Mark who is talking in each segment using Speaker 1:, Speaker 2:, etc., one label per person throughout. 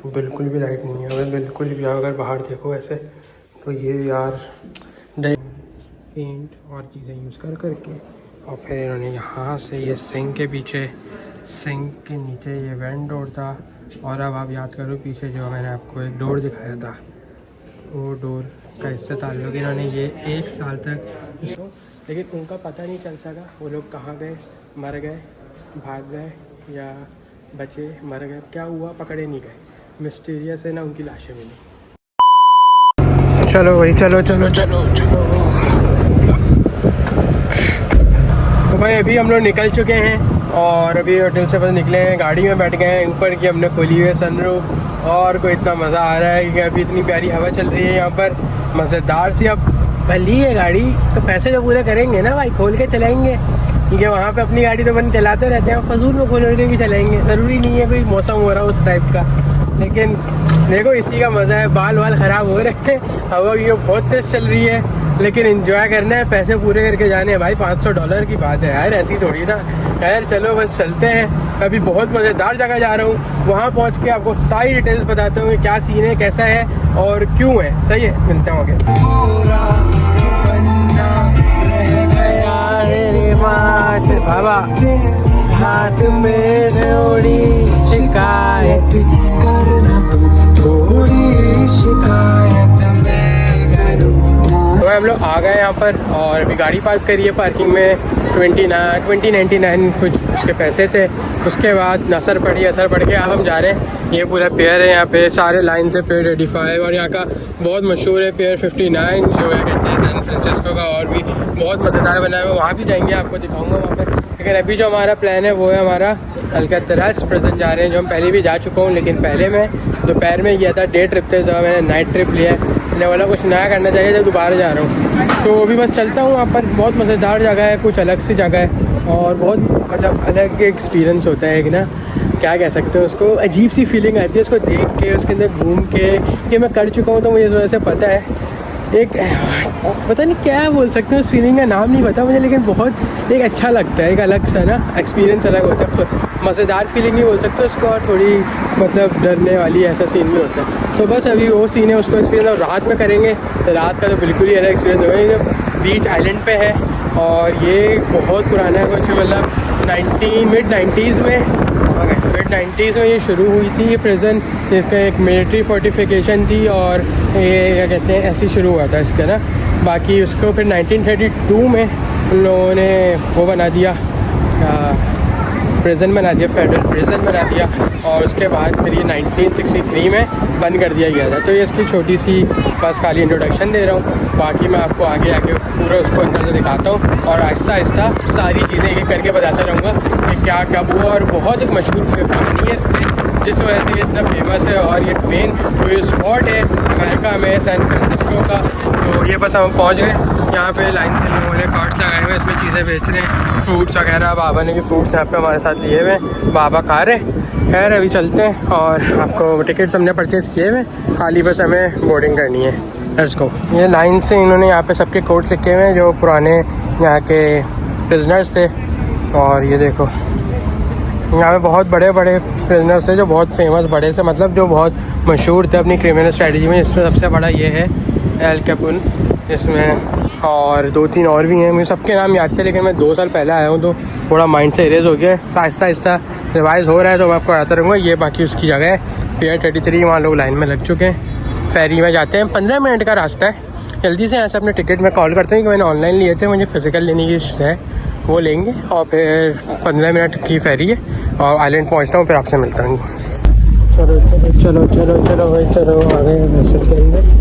Speaker 1: बिल्कुल भी लाइट नहीं है हमें, बिल्कुल भी। अगर बाहर देखो ऐसे तो ये यार पेंट और चीज़ें यूज़ करके और फिर इन्होंने यहाँ से ये सिंक के पीछे, सिंक के नीचे ये वेंट डोर था। और अब आप याद करो पीछे जो मैंने आपको एक डोर दिखाया था, वो डोर का इससे ताल्लुक इन्होंने ये 1 साल तक इसको, लेकिन उनका पता नहीं चल सका वो लोग कहाँ गए, मर गए, भाग गए या बचे, मर गए, क्या हुआ पकड़े नहीं गए। मिस्टीरियस है ना, उनकी लाशें मिली। चलो भाई चलो चलो चलो चलो। तो भाई अभी हम लोग निकल चुके हैं और अभी होटल से बस निकले हैं, गाड़ी में बैठ गए हैं। ऊपर की हमने खोली हुई है सनरूफ और को इतना मज़ा आ रहा है कि अभी इतनी प्यारी हवा चल रही है यहाँ पर, मज़ेदार सी। अब भली है गाड़ी तो पैसे तो पूरे करेंगे ना भाई, खोल के चलाएंगे, क्योंकि वहाँ पे अपनी गाड़ी तो बन चलाते रहते हैं, फजूल में खोल के भी चलाएंगे। ज़रूरी नहीं है कोई मौसम हो रहा है उस टाइप का, लेकिन देखो इसी का मज़ा है। बाल ख़राब हो रहे हैं, हवा ये बहुत तेज़ चल रही है, लेकिन एंजॉय करना है, पैसे पूरे करके जाने हैं भाई। $500 की बात है यार, ऐसी थोड़ी ना। खैर चलो बस चलते हैं। अभी बहुत मज़ेदार जगह जा रहा हूँ, वहाँ पहुँच के आपको सारी डिटेल्स बताता हूँ कि क्या सीन है, कैसा है और क्यों है। सही है, मिलते हैं आगे। बाबा हाथ में शिकायत करना, तो थोड़ी शिकायत मैं करूँ। तो हम लोग आ गए यहाँ पर और अभी गाड़ी पार्क करी है पार्किंग में। 2099 कुछ उसके पैसे थे। उसके बाद असर पड़ के अब हम जा रहे हैं। ये पूरा पेयर है यहाँ पे, सारे लाइन से पेयर 85 और यहाँ का बहुत मशहूर है पेयर 59 जो है कहते हैं सैन फ्रांसिस्को का, और भी बहुत मज़ेदार बना है। वहाँ भी जाएंगे, आपको दिखाऊंगा वहाँ पर। लेकिन अभी जो हमारा प्लान है वो है हमारा अल्कातराज़ प्रेजेंट जा रहे हैं, जो हम पहले भी जा चुका हूँ। लेकिन पहले मैं दोपहर में गया था, डे ट्रिप थे, जब मैंने नाइट ट्रिप लिया है। मैंने बोला कुछ नया करना चाहिए जब दोबारा जा रहा हूँ, तो अभी बस चलता हूँ वहाँ पर। बहुत मज़ेदार जगह है, कुछ अलग सी जगह है और बहुत मतलब अलग एक्सपीरियंस होता है, एक ना क्या कह सकते हैं उसको, अजीब सी फीलिंग आती है उसको देख के, उसके अंदर घूम के। ये मैं कर चुका हूँ तो मुझे इस वजह से पता है। एक पता नहीं क्या बोल सकते हैं, उस फीलिंग का नाम नहीं पता मुझे, लेकिन बहुत एक अच्छा लगता है, एक अलग सा ना एक्सपीरियंस अलग होता है। मज़ेदार फीलिंग नहीं बोल सकते उसको, और थोड़ी मतलब डरने वाली ऐसा सीन भी होता है। तो बस अभी वो सीन है, उसको एक्सपीरियंस रात में करेंगे तो रात का तो बिल्कुल ही अलग एक्सपीरियंस होगा। ये बीच आइलैंड पे है और ये बहुत पुराना है, कुछ मतलब मिड 90s में ये शुरू हुई थी ये प्रिजन, जिसका एक मिलिट्री फोर्टिफिकेशन थी और ये क्या कहते हैं ऐसे शुरू हुआ था इसका ना। बाकी उसको फिर 1932 में उन लोगों ने वो बना दिया, प्रिजन बना दिया, फेडरल प्रिजन बना दिया, और उसके बाद फिर ये 1963 में बंद कर दिया गया था। तो ये इसकी छोटी सी बस खाली इंट्रोडक्शन दे रहा हूँ, बाकी मैं आपको आगे पूरा उसको अंदर से दिखाता हूँ और आहिस्ता आहिस्ता सारी चीज़ें एक करके बताता रहूँगा कि क्या कब हुआ। और बहुत एक मशहूर कहानी है इसकी, जिस वजह से ये इतना फेमस है, और ये मेन टूरिस्ट स्पॉट है अमेरिका में, सैन फ्रांसिस्को का। तो ये बस हम पहुँच गए। यहाँ पे लाइन से लोगों ने कार्ट्स लगाए हुए, इसमें चीज़ें बेच रहे हैं, फ्रूट्स वगैरह। बाबा ने भी फ्रूट्स यहाँ पे हमारे साथ लिए हुए, बाबा खा रहे। खैर अभी चलते हैं और आपको टिकट्स हमने परचेज़ किए हुए, खाली बस हमें बोर्डिंग करनी है। Let's go. ये लाइन से इन्होंने यहाँ पे सबके कोड्स लिखे हुए हैं जो पुराने यहाँ के प्रिजनर्स थे। और ये देखो यहाँ पे बहुत बड़े बड़े प्रिजनर्स थे जो बहुत फेमस, बड़े से मतलब जो बहुत मशहूर थे अपनी क्रिमिनल स्ट्रेटजी में। इसमें सबसे बड़ा ये है एल कैपोन, इसमें और 2-3 और भी हैं। मुझे सबके नाम याद थे, लेकिन मैं 2 साल पहले आया हूँ तो थोड़ा माइंड से इरेज हो गया। आहिस्ता आहिस्ता रिवाइज़ हो रहा है तो मैं आपको बताता रहूँगा। ये बाकी उसकी जगह है पियर 33, वहाँ लोग लाइन में लग चुके हैं। फेरी में जाते हैं, 15 मिनट का रास्ता है। जल्दी से यहाँ से अपने टिकट में कॉल करते हैं कि मैंने ऑनलाइन लिए थे, मुझे फ़िज़िकल लेने की है, वो लेंगे और फिर 15 मिनट की फेरी है और आइलैंड पहुँचता हूँ, फिर आपसे मिलता हूँ। चलो चलो चलो चलो चलो भाई चलो, आ गए वेसल के अंदर।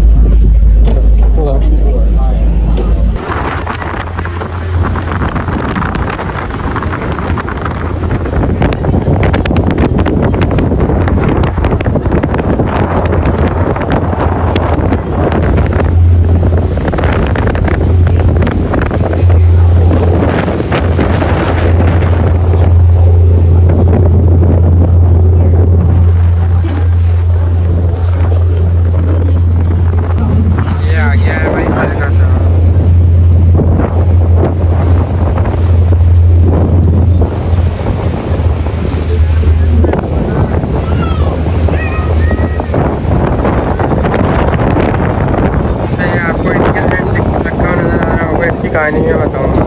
Speaker 1: कहानी मैं बताऊँगा।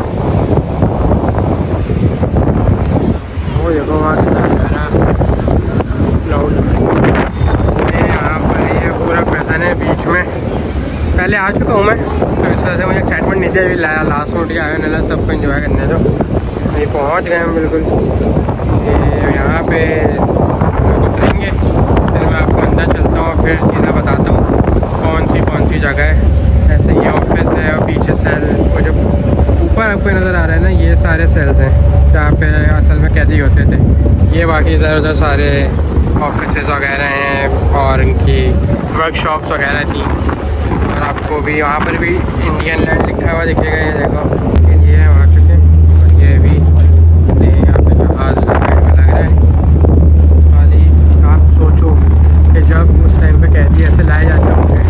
Speaker 1: वो देखो वहाँ कितना प्यारा क्लाउड है। यहाँ पर ये पूरा प्रेजेंट है बीच में। पहले आ चुका हूँ मैं, तो इस तरह से मुझे एक्साइटमेंट नहीं थी। अभी लाया लास्ट में उठी आया नला सबको इन्जॉय करने दो। अभी पहुँच गए हम बिल्कुल। ये यहाँ पे उतरेंगे, फिर मैं आपको अंदर चलता हूँ, फिर चीज़ें बताता हूँ कौन सी जगह है। ऐसे ये ऑफिस है और पीछे सेल, वो जो ऊपर आपको नज़र आ रहा है ना, ये सारे सेल्स हैं जहाँ पे असल में कैदी होते थे। ये बाकी इधर उधर सारे ऑफिसेस वगैरह हैं और इनकी वर्कशॉप्स वगैरह थी। और आपको भी वहाँ पर भी इंडियन लैंड लिखा हुआ दिखेगा। ये देखो, ये हम आ चुके हैं और ये भी यहाँ पे जहाज़ लग रहा है। खाली आप सोचो कि जब उस टाइम पे कैदी ऐसे लाए जाते होंगे,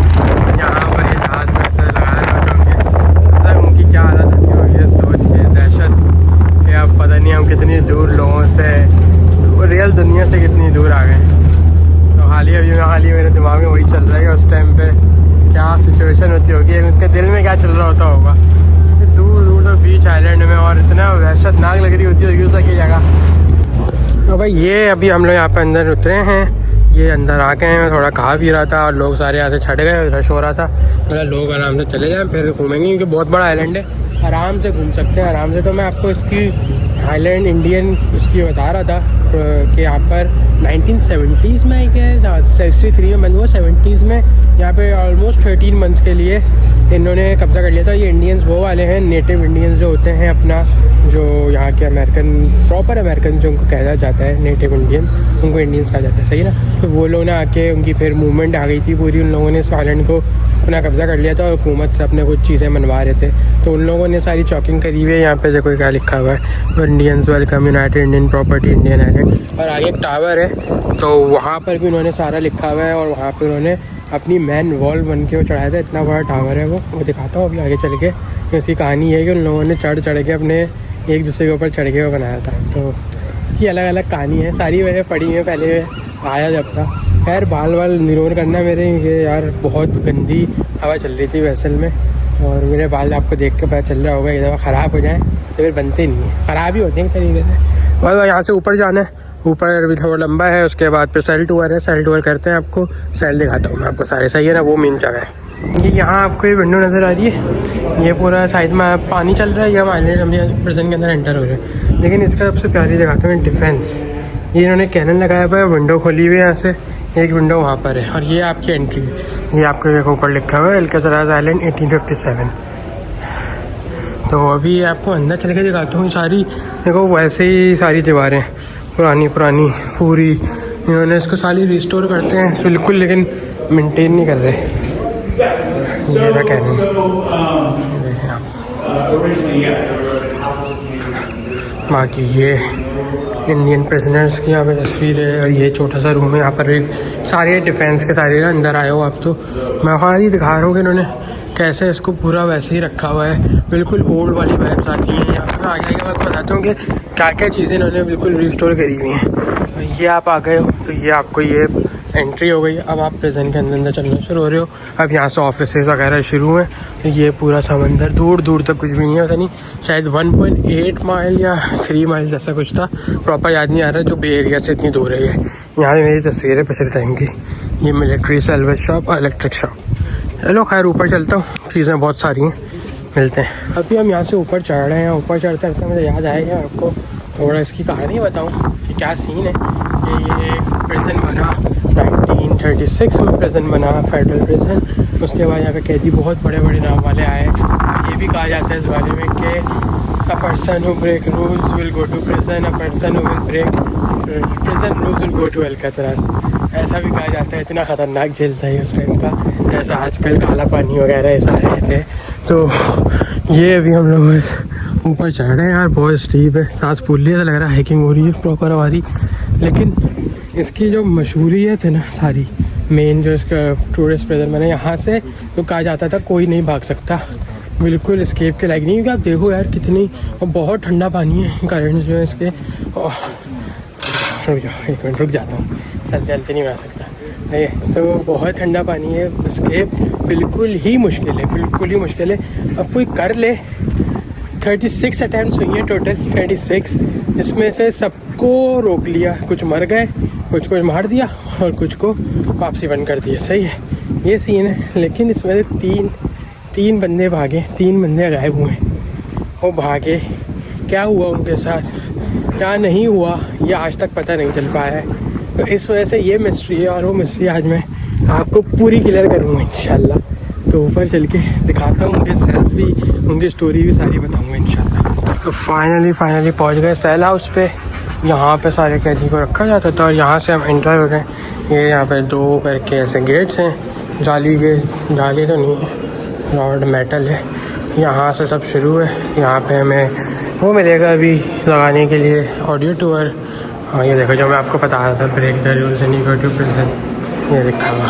Speaker 1: यहाँ पर ये जहाज़ में ऐसे लगाए जाते होंगे, सर उनकी क्या हालत होती होगी सोच के। दहशत कि अब पता नहीं हम कितनी दूर लोगों से, रियल दुनिया से कितनी दूर आ गए। तो हाल ही मेरे दिमाग में वही चल रहा है कि उस टाइम पे क्या सिचुएशन होती होगी, उसके दिल में क्या चल रहा होता होगा। दूर दूर तक बीच आइलैंड में, और इतना वहशतनाक लग रही होती होगी उस की जगह। तो भाई ये अभी हम लोग यहाँ पे अंदर उतरे हैं, ये अंदर आ गए हैं। मैं थोड़ा खा पी रहा था और लोग सारे यहाँ से छट गए, रश हो रहा था। मतलब लोग आराम से चले जाएँ, फिर घूमेंगे क्योंकि बहुत बड़ा आइलैंड है, आराम से घूम सकते हैं आराम से। तो मैं आपको इसकी आइलैंड इंडियन उसकी बता रहा था कि यहाँ पर 1970s में क्या 63 में बंद हुआ, 70s में यहाँ पे ऑलमोस्ट 13 मंथ्स के लिए इन्होंने कब्ज़ा कर लिया था। ये इंडियंस वो वाले हैं, नेटिव इंडियंस जो होते हैं अपना, जो यहाँ के अमेरिकन, प्रॉपर अमेरिकन जो उनको कहा जाता है नेटिव इंडियन, उनको इंडियंस कहा जाता है, सही ना। तो वो लोग ने आके, उनकी फिर मूवमेंट आ गई थी पूरी, उन लोगों ने इस आइलैंड को अपना कब्ज़ा कर लिया था और हुकूमत से अपने कुछ चीज़ें मनवा रहे थे। तो उन लोगों ने सारी चॉकिंग करी हुई है। यहाँ पे देखो क्या लिखा हुआ है, Indians welcome United Indian property Indian island. और आगे एक टावर है, तो वहाँ पर भी उन्होंने सारा लिखा हुआ है। और वहाँ पर उन्होंने अपनी मैन वॉल बन के वो चढ़ाया था, इतना बड़ा टावर है वो दिखाता हूँ अभी आगे चल के। इसकी कहानी है कि उन लोगों ने चढ़ के अपने एक दूसरे के ऊपर चढ़ के वो बनाया था। तो इसकी अलग अलग कहानी है, सारी मैंने पढ़ी है पहले आया जब था। खैर बाल निरोर करना मेरे, ये यार बहुत गंदी हवा चल रही थी वैसल में, और मेरे बाल आपको देख के पता चल रहा होगा ये दफ़ा ख़राब हो जाए तो फिर बनते नहीं हैं, ख़राब ही होते हैं एक तरीके से। और यहाँ से ऊपर जाना है, ऊपर भी थोड़ा लंबा है, उसके बाद फिर सेल टूर है, सेल टूर करते हैं। आपको सेल दिखाता हूँ मैं आपको सारे, सही है ना, वो मेन जगह है। ये यहाँ आपको ये विंडो नज़र आ रही है, ये पूरा साइड में पानी चल रहा है, ये हम आइलैंड हम प्रेजेंट के अंदर एंटर हो रहे हैं। लेकिन इसका सबसे प्यारी दिखाता हूँ डिफेंस, ये इन्होंने कैनन लगाया हुआ है, विंडो खोली हुई है यहाँ से, एक विंडो वहाँ पर है, और ये आपकी एंट्री है। ये आपके देखो ऊपर लिखा हुआ है अल्कातराज़ आइलैंड 1857। तो अभी आपको अंदर चल के दिखाता हूँ। सारी देखो वैसे ही सारी दीवारें पुरानी पूरी, इन्होंने इसको सारी रिस्टोर करते हैं बिल्कुल, लेकिन मेंटेन नहीं कर रहे। ये रहा कैनन, बाकी ये इंडियन प्रिजनर्स की यहाँ पे तस्वीर है। और ये छोटा सा रूम है, यहाँ पर भी सारे डिफेंस के सारे ना अंदर आए हो आप। तो मैं वहाँ ही दिखा रहा हूँ कि इन्होंने कैसे इसको पूरा वैसे ही रखा हुआ है, बिल्कुल ओल्ड वाली वाइब्स आती हैं यहाँ पर। आगे के बाद बताता हूँ कि क्या क्या चीज़ें इन्होंने बिल्कुल रिस्टोर करी हुई हैं। ये आप आ गए हो, तो ये आपको ये एंट्री हो गई। अब आप प्रेजेंट के अंदर चलना शुरू हो रहे हो। अब यहाँ से ऑफिस वगैरह शुरू हैं। तो ये पूरा समंदर दूर दूर तक कुछ भी नहीं है, पता नहीं शायद 1.8 माइल या 3 माइल जैसा कुछ था, प्रॉपर याद नहीं आ रहा, जो बे एरिया से इतनी दूर है। ये यहाँ मेरी तस्वीर है पिछले टाइम की, ये मिलिट्री सेल्वेज शॉप और इलेक्ट्रिक शॉप। चलो खैर ऊपर चलता हूँ, चीज़ें बहुत सारी हैं, मिलते हैं। अभी हम यहाँ से ऊपर चढ़ रहे हैं। ऊपर चढ़ते चढ़ते मुझे याद आएगा आपको थोड़ा इसकी कहानी बताऊँ कि क्या सीन है। कि ये प्रिजन बना 1936 में, प्रिजन बना फेडरल प्रिजन। उसके बाद यहाँ पे कैदी बहुत बड़े बड़े नाम वाले आए। ये भी कहा जाता है इस बारे में कि a person who break rules will go to prison, a person who will break prison rules will go to Alcatraz. ऐसा भी कहा जाता है। इतना ख़तरनाक जेल था ये उस टाइम का, जैसा आजकल काला पानी वगैरह ये सारे रहते। तो ये अभी हम लोग बस ऊपर चढ़ रहे हैं यार, बहुत स्टीप है, सांस फूल रही है, लग रहा है हाइकिंग हो रही है प्रॉपर हमारी। लेकिन इसकी जो मशहूरियत है ना सारी, मेन जो इसका टूरिस्ट प्रिजन बना यहाँ से, तो कहा जाता था कोई नहीं भाग सकता, बिल्कुल स्केप के लायक नहीं। क्योंकि आप देखो यार कितनी, और बहुत ठंडा पानी है, करंट जो है इसके। एक मिनट रुक जाता हूँ, चलते नहीं आ सकता। तो बहुत ठंडा पानी है, स्केप बिल्कुल ही मुश्किल है, बिल्कुल ही मुश्किल है। अब कोई कर ले 36 अटैम्प्ट हुई है टोटल, 36। इसमें से सबको रोक लिया, कुछ मर गए, कुछ को मार दिया और कुछ को वापसी बंद कर दिया। सही है, ये सीन है। लेकिन इसमें से तीन बंदे भागे, 3 बंदे गायब हुए। वो भागे, क्या हुआ उनके साथ, क्या नहीं हुआ, ये आज तक पता नहीं चल पाया है। तो इस वजह से ये मिस्ट्री है, और वो मिस्ट्री आज मैं आपको पूरी क्लियर करूँगा इंशाल्लाह। तो ऊपर चल के दिखाता हूँ, उनके सेल्स भी, उनकी स्टोरी भी सारी बताऊँगा इंशाल्लाह। तो फाइनली पहुँच गए सेल हाउस पे। यहाँ पे सारे कैदी को रखा जाता था और यहाँ से हम एंटर हो गए। ये यहाँ पे 2 करके ऐसे गेट्स हैं, जाली तो नहीं है, रॉड मेटल है। यहाँ से सब शुरू है। यहाँ पे हमें वो मिलेगा अभी लगाने के लिए ऑडियो टूर। हाँ, ये देखो जो मैं आपको बता रहा था, break the rules and go to prison, ये लिखा हुआ।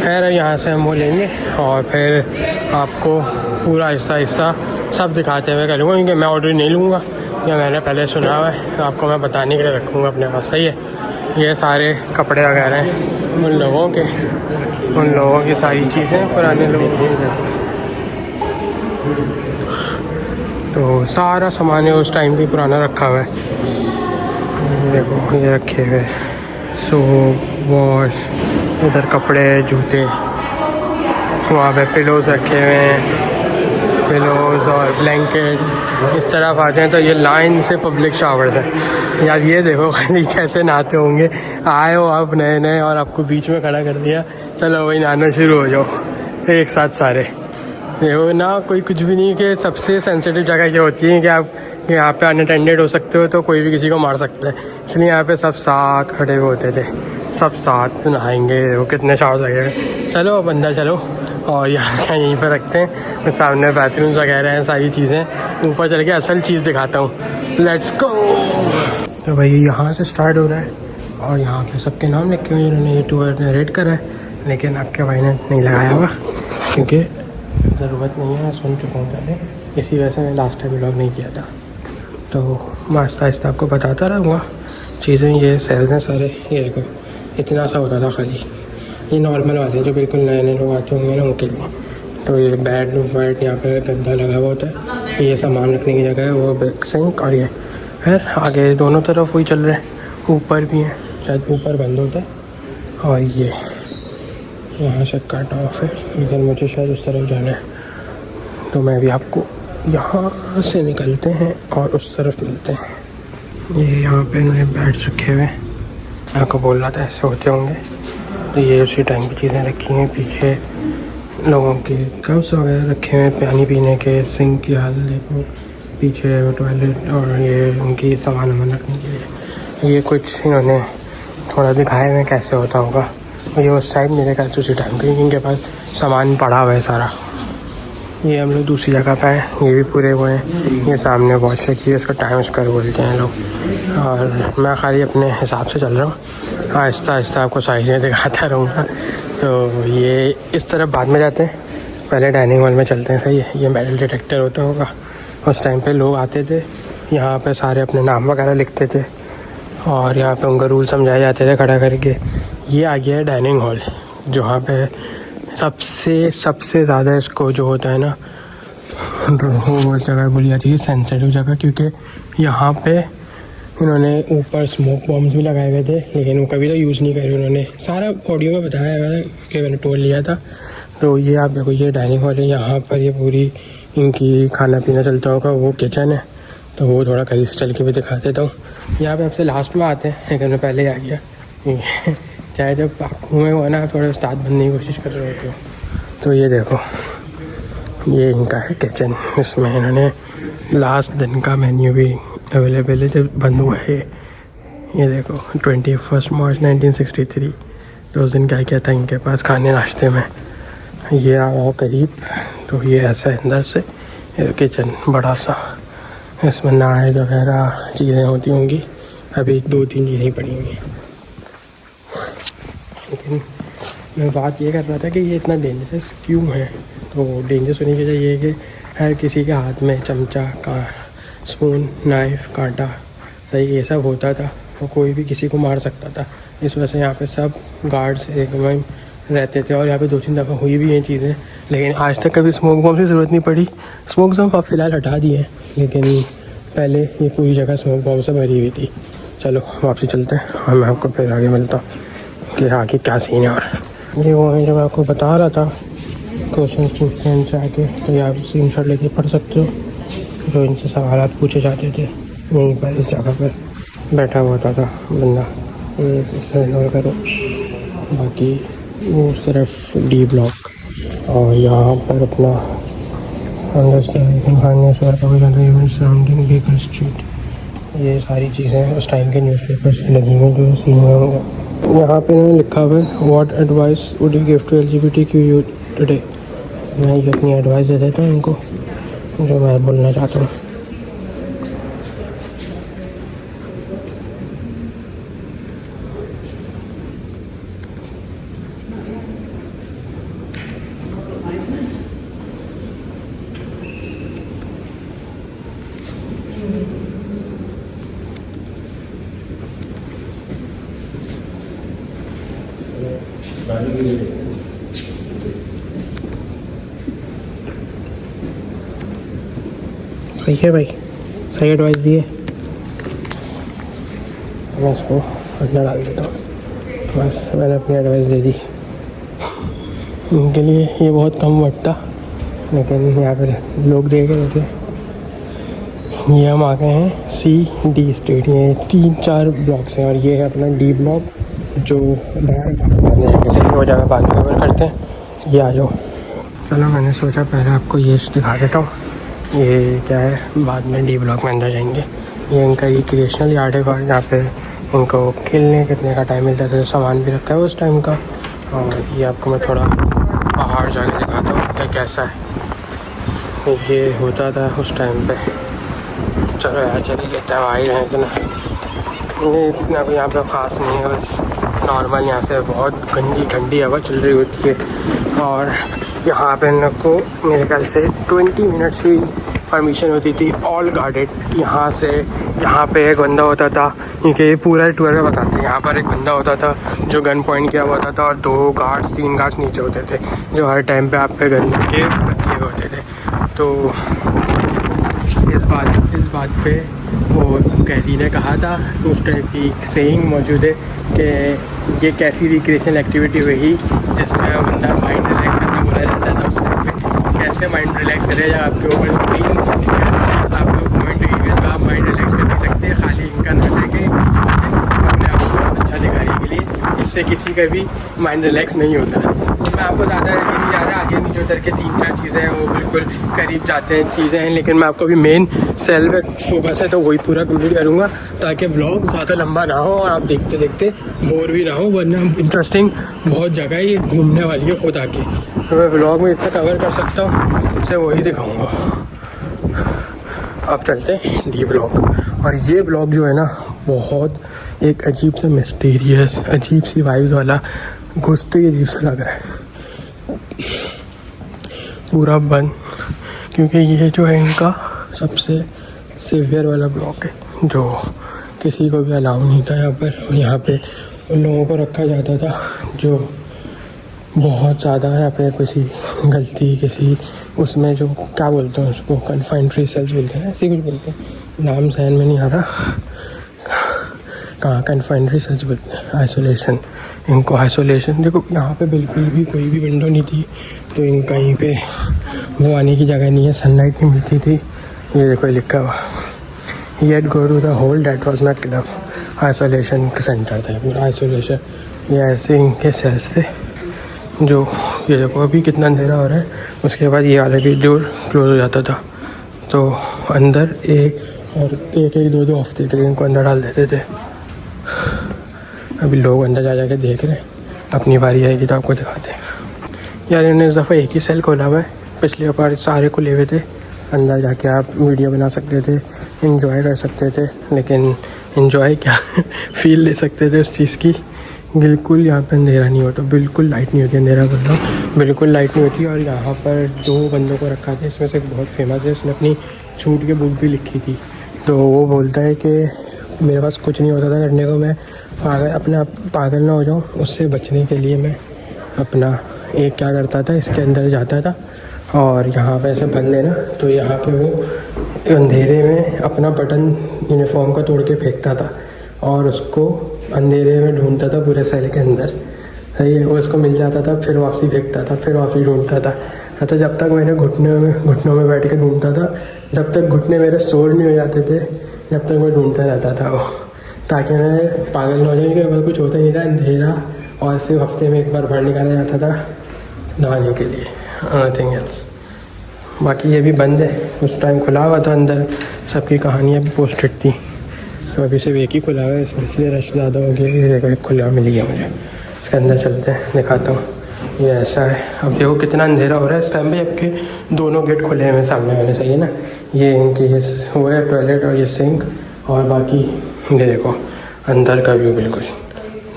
Speaker 1: खैर यहाँ से हम वो लेंगे और फिर आपको पूरा आहिस्ता सब दिखाते हुए करूँगा, क्योंकि मैं ऑर्डर नहीं लूँगा, या मैंने पहले सुना हुआ है, तो आपको मैं बताने के लिए रखूँगा अपने पास। सही है। ये सारे कपड़े वगैरह हैं उन लोगों की सारी चीज़ें पुराने लोगों की। तो सारा सामान है उस टाइम भी पुराना रखा हुआ है। देखो ये रखे हुए सोप, वॉश, इधर कपड़े, जूते, वहाँ पे पिलोज़ रखे हुए हैं, पिलोज़ और ब्लैंकेट्स। इस तरफ आ जाएँ तो ये लाइन से पब्लिक शावर्स हैं। यार ये देखो खाली कैसे नहाते होंगे। आए हो आप नए और आपको बीच में खड़ा कर दिया, चलो वही नहाना शुरू हो जाओ एक साथ सारे। देखो ना, कोई कुछ भी नहीं, कि सबसे सेंसिटिव जगह ये होती है कि आप यहाँ पे अनअटेंडेड हो सकते हो, तो कोई भी किसी को मार सकता है। इसलिए यहाँ पे सब साथ खड़े हुए होते थे, सब साथ नहाएंगे। वो कितने शावर्स लगेंगे। चलो अब अंदर चलो, और यहाँ यहीं पर रखते हैं, सामने बाथरूम्स वगैरह हैं, सारी चीज़ें। ऊपर चल के असल चीज़ दिखाता हूँ, लेट्स गो। तो भाई यहाँ से स्टार्ट हो रहा है और यहाँ पे सबके नाम लिखे हुए, उन्होंने ये टूर नरेट करा है, लेकिन आपके भाई ने नहीं लगाया हुआ क्योंकि ज़रूरत नहीं है, मैं सुन चुका हूँ पहले, इसी वजह से मैंने लास्ट टाइम व्लॉग नहीं किया था। तो मैं आहिस्ता आपको बताता रहूँगा चीज़ें। ये सेल्स हैं सारे, ये देखो इतना सा होता था खाली। ये नॉर्मल वाले जो बिल्कुल नए लोग आते होंगे ना उनके लिए। तो ये बेड वाइड यहाँ पे गद्दा लगा हुआ होता है, ये सामान रखने की जगह है, वो बैक सिंक। और ये फिर आगे दोनों तरफ वही चल रहे हैं, ऊपर भी हैं, शायद ऊपर बंद होता है। और ये यहाँ से कट ऑफ है, इधर मुझे शायद उस तरफ जाना है। तो मैं भी आपको यहाँ से निकलते हैं और उस तरफ मिलते हैं। ये यहाँ पे इन्होंने बेड्स रखे हुए हैं, मैं आपको बोल रहा था ऐसे होते होंगे। तो ये उसी टाइम की चीज़ें रखी हैं। पीछे लोगों के कप्स वगैरह रखे हुए हैं, पानी पीने के, सिंक की हाल देखो, पीछे वो टॉयलेट, और ये उनकी सामान रखने के लिए। ये कुछ इन्होंने थोड़ा दिखाए हुए कैसे होता होगा। और ये उस साइड मेरे ख्याल से उसी टाइम के, इनके पास सामान पड़ा हुआ है सारा। ये हम लोग दूसरी जगह पे हैं, ये भी पूरे हुए हैं। ये सामने वॉच रखी है, उसका टाइम स्क्वायर बोलते हैं लोग। और मैं खाली अपने हिसाब से चल रहा हूँ, आहिस्ता आपको सारी चीज़ें दिखाता रहूँगा। तो ये इस तरफ बाद में जाते हैं, पहले डाइनिंग हॉल में चलते हैं। सही है। ये मेटल डिटेक्टर होता होगा, उस टाइम पे लोग आते थे यहाँ पे, सारे अपने नाम वगैरह लिखते थे और यहाँ पे उनका रूल समझाए जाते थे खड़ा करके। ये आ गया है डाइनिंग हॉल, जहाँ पे सबसे ज़्यादा इसको जो होता है ना, वो जगह बोली जाती है सेंसिटिव जगह, क्योंकि यहाँ पे इन्होंने ऊपर स्मोक बॉम्ब्स भी लगाए हुए थे, लेकिन वो कभी तो यूज़ नहीं करे उन्होंने। सारा ऑडियो में बताया हुआ है कि मैंने टूर लिया था। तो ये आप देखो, ये डाइनिंग हॉल है, यहाँ पर ये पूरी इनकी खाना पीना चलता होगा। वो किचन है, तो वो थोड़ा करीब से चल के भी दिखा देता हूँ। यहाँ पे आपसे लास्ट में आते हैं, लेकिन मैं पहले आ गया। चाहे जब आप घूमे हो ना, थोड़े उस्ताद बनने की कोशिश कर रहे होते हो। तो ये देखो, ये इनका है किचन। इसमें इन्होंने लास्ट दिन का मेन्यू भी अवेलेबल है जब बंद हुआ है। ये देखो 21 मार्च 1963, तो उस दिन क्या था इनके पास खाने नाश्ते में। ये आओ करीब, तो ये ऐसा अंदर से ये किचन बड़ा सा, इसमें नाइफ वगैरह चीज़ें होती होंगी। अभी 2-3 चीज़ें पड़ी हुई हैं। लेकिन मैं बात ये कर रहा था कि ये इतना डेंजरस क्यों है। तो डेंजरस होने की वजह ये है कि हर किसी के हाथ में चमचा, का स्पून, नाइफ़, कांटा, सही ये सब होता था, और कोई भी किसी को मार सकता था। इस वजह से यहाँ पे सब गार्ड्स एकदम रहते थे। और यहाँ पे 2-3 दफ़ा हुई भी ये चीज़ें, लेकिन आज तक कभी स्मोक बॉम्ब की ज़रूरत नहीं पड़ी। स्मोक बॉम्ब आप फ़िलहाल हटा दिए हैं, लेकिन पहले ये पूरी जगह स्मोक बॉम्ब से भरी हुई थी। चलो वापसी चलते हैं और मैं आपको फिर आगे मिलता हूँ कि आगे क्या सीन है। और ये वो है जब आपको बता रहा था क्वेश्चन पूछते हैं इनसे आके, तो ये आप स्क्रीनशॉट लेके पढ़ सकते हो जो इनसे सवाल पूछे जाते थे। यहीं पर इस जगह पर बैठा हुआ था बंदा, ये इग्नोर करो। बाकी वो सिर्फ डी ब्लॉक और यहाँ पर अपना सराउंडिंग बेकर स्ट्रीट, ये सारी चीज़ें उस टाइम के न्यूज़पेपर्स की लगी हुई जो सीन में होंगे। यहाँ पे इन्होंने लिखा हुआ है what advice would you give to LGBTQ youth today. मैं ये अपनी एडवाइस दे देता हूँ उनको जो मैं बोलना चाहता हूँ। सही है भाई, सही एडवाइस दिए। मैं इसको अंदर डाल देता हूँ, बस मैंने अपनी एडवाइस दे दी। उनके लिए ये बहुत कम वक्त था, लेकिन यहाँ पर लोग देख रहे थे। ये हम आ गए हैं CD स्ट्रीट, ये 3-4 ब्लॉक्स हैं और ये है अपना D ब्लॉक जो बाहर वो जगह बाद में कवर करते हैं। ये आ जाओ। चलो मैंने सोचा पहले आपको ये दिखा देता हूँ, ये क्या है, बाद में D ब्लॉक में अंदर जाएंगे। ये इनका रिक्रिएशनल यार्ड है बाहर, जहाँ पे इनको खेलने कितने का टाइम मिलता है, सामान भी रखा है उस टाइम का। और ये आपको मैं थोड़ा बाहर जाके दिखाता हूँ कि कैसा है ये होता था उस टाइम पे। चलो यार चलिए लेते हैं, आए हैं इतना, ये इतना भी यहाँ पे ख़ास नहीं है, बस नॉर्मल यहाँ से बहुत गंदी ठंडी हवा चल रही होती है। और यहाँ पे इन लोग को मेरे ख्याल से 20 मिनट्स की परमिशन होती थी, ऑल गार्डेड। यहाँ से यहाँ पे एक बंदा होता था, क्योंकि ये पूरा टूर में बताते हैं। यहाँ पर एक बंदा होता था जो गन पॉइंट किया हुआ था और 2 गार्ड्स 3 गार्ड्स नीचे होते थे जो हर टाइम पे आप पे गन के रखे होते थे। तो इस बात पे वो कैदी ने कहा था, उस टाइप की सेइंग मौजूद है कि ये कैसी रिक्रिएशनल एक्टिविटी हुई जिसमें बंदा माइंड रिलैक्स करना बोला जाता था उस टाइम पे। कैसे माइंड रिलैक्स करे जब आपके ऊपर आपको पॉइंट हुई है, तो आप माइंड रिलैक्स कर नहीं सकते, खाली इनका नाम लेके अपने आप को अच्छा दिखाने के लिए। इससे किसी का भी माइंड रिलैक्स नहीं होता। मैं आपको ज़्यादा आगे नहीं जा रहा, आगे नीचे उतर के 3-4 चीज़ें हैं वो बिल्कुल करीब जाते हैं चीज़ें हैं, लेकिन मैं आपको अभी मेन सेल पे फोकस है तो वही पूरा कंप्लीट करूँगा ताकि ब्लॉग ज़्यादा लंबा ना हो और आप देखते देखते बोर भी ना हो। वरना इंटरेस्टिंग बहुत जगह है ये घूमने वाली है खुद आके, तो मैं ब्लॉग में इतना कवर कर सकता हूँ उसे वही दिखाऊँगा। अब चलते हैं D ब्लॉक। और ये ब्लॉक जो है ना बहुत एक अजीब सा मिस्टीरियस, अजीब सी वाइब्स वाला, घुसते ही अजीब सा लग रहा है, पूरा बंद, क्योंकि ये जो है इनका सबसे सीवियर वाला ब्लॉक है जो किसी को भी अलाउ नहीं था यहाँ पर। और यहाँ पे उन लोगों को रखा जाता था जो बहुत ज़्यादा यहाँ पे किसी गलती किसी उसमें जो क्या बोलते हैं उसको, कन्फाइंड सेल्स बोलते हैं, ऐसे कुछ बोलते हैं, नाम सहन में नहीं आ रहा, कहाँ कन्फाइंड सेल्स बोलते हैं, आइसोलेशन। इनको आइसोलेशन, देखो यहाँ पे बिल्कुल भी कोई भी विंडो नहीं थी, तो इन कहीं पे वो आने की जगह नहीं है, सनलाइट नहीं मिलती थी। ये देखो लिखा हुआ, yet go to the hole that was my club, isolation centre था पूरा, आइसोलेशन। ये ऐसे इनके सेल्स थे जो, ये देखो अभी कितना अंधेरा हो रहा है, उसके बाद ये वाला भी डोर क्लोज हो जाता था, तो अंदर एक 2 हफ्ते के लिए इनको अंदर डाल देते थे। अभी लोग अंदर जा जाके देख रहे हैं, अपनी बारी आएगी तो आपको दिखाते हैं। यार इन्होंने इस दफ़ा एक ही सेल खोला हुआ है, पिछले बार सारे खुले हुए थे, अंदर जाके आप वीडियो बना सकते थे, एंजॉय कर सकते थे, लेकिन एंजॉय क्या फील ले सकते थे उस चीज़ की। बिल्कुल यहाँ पे अंधेरा नहीं होता, बिल्कुल लाइट नहीं होती, अंधेरा कर रहा हूँ, बिल्कुल लाइट नहीं होती। और यहाँ पर 2 बंदों को रखा था, इसमें से एक बहुत फेमस है, उसने अपनी छूट की बुक भी लिखी थी। तो वो बोलता है कि मेरे पास कुछ नहीं होता था करने को, मैं अपने आप पागल ना हो जाऊँ, उससे बचने के लिए मैं अपना एक क्या करता था, इसके अंदर जाता था और यहाँ पे ऐसे बंद है ना, तो यहाँ पे वो अंधेरे में अपना बटन यूनिफॉर्म का तोड़ के फेंकता था और उसको अंधेरे में ढूंढता था पूरे सेल के अंदर। सही है, वो उसको मिल जाता था, फिर वापसी फेंकता था, फिर वापसी ढूंढता था। तो जब तक मैंने घुटनों में बैठ के ढूंढता था, जब तक घुटने मेरे सोल नहीं हो जाते थे, जब तक मैं ढूंढता रहता था वो, ताकि मैं पागल न हो जाए। क्योंकि कुछ होता नहीं था, अंधेरा, और सिर्फ हफ्ते में एक बार बाहर निकाला जाता था नहाने के लिए, नथिंग एल्स। बाकी ये भी बंद है, उस टाइम खुला हुआ था, अंदर सबकी कहानियाँ भी पोस्टेड थी। तो अभी सिर्फ एक ही खुला हुआ है, इसमें इसलिए रश ज़्यादा हो गया। ये देखो एक खुला मिल गया मुझे, इसके अंदर चलते हैं, दिखाता हूँ। ये ऐसा है, अब देखो कितना अंधेरा हो रहा है इस टाइम पे, आपके दोनों गेट खुले हैं सामने वाले, सही है ना। ये इनकी ये वो है टॉयलेट और ये सिंक, और बाकी ये देखो अंदर का व्यू बिल्कुल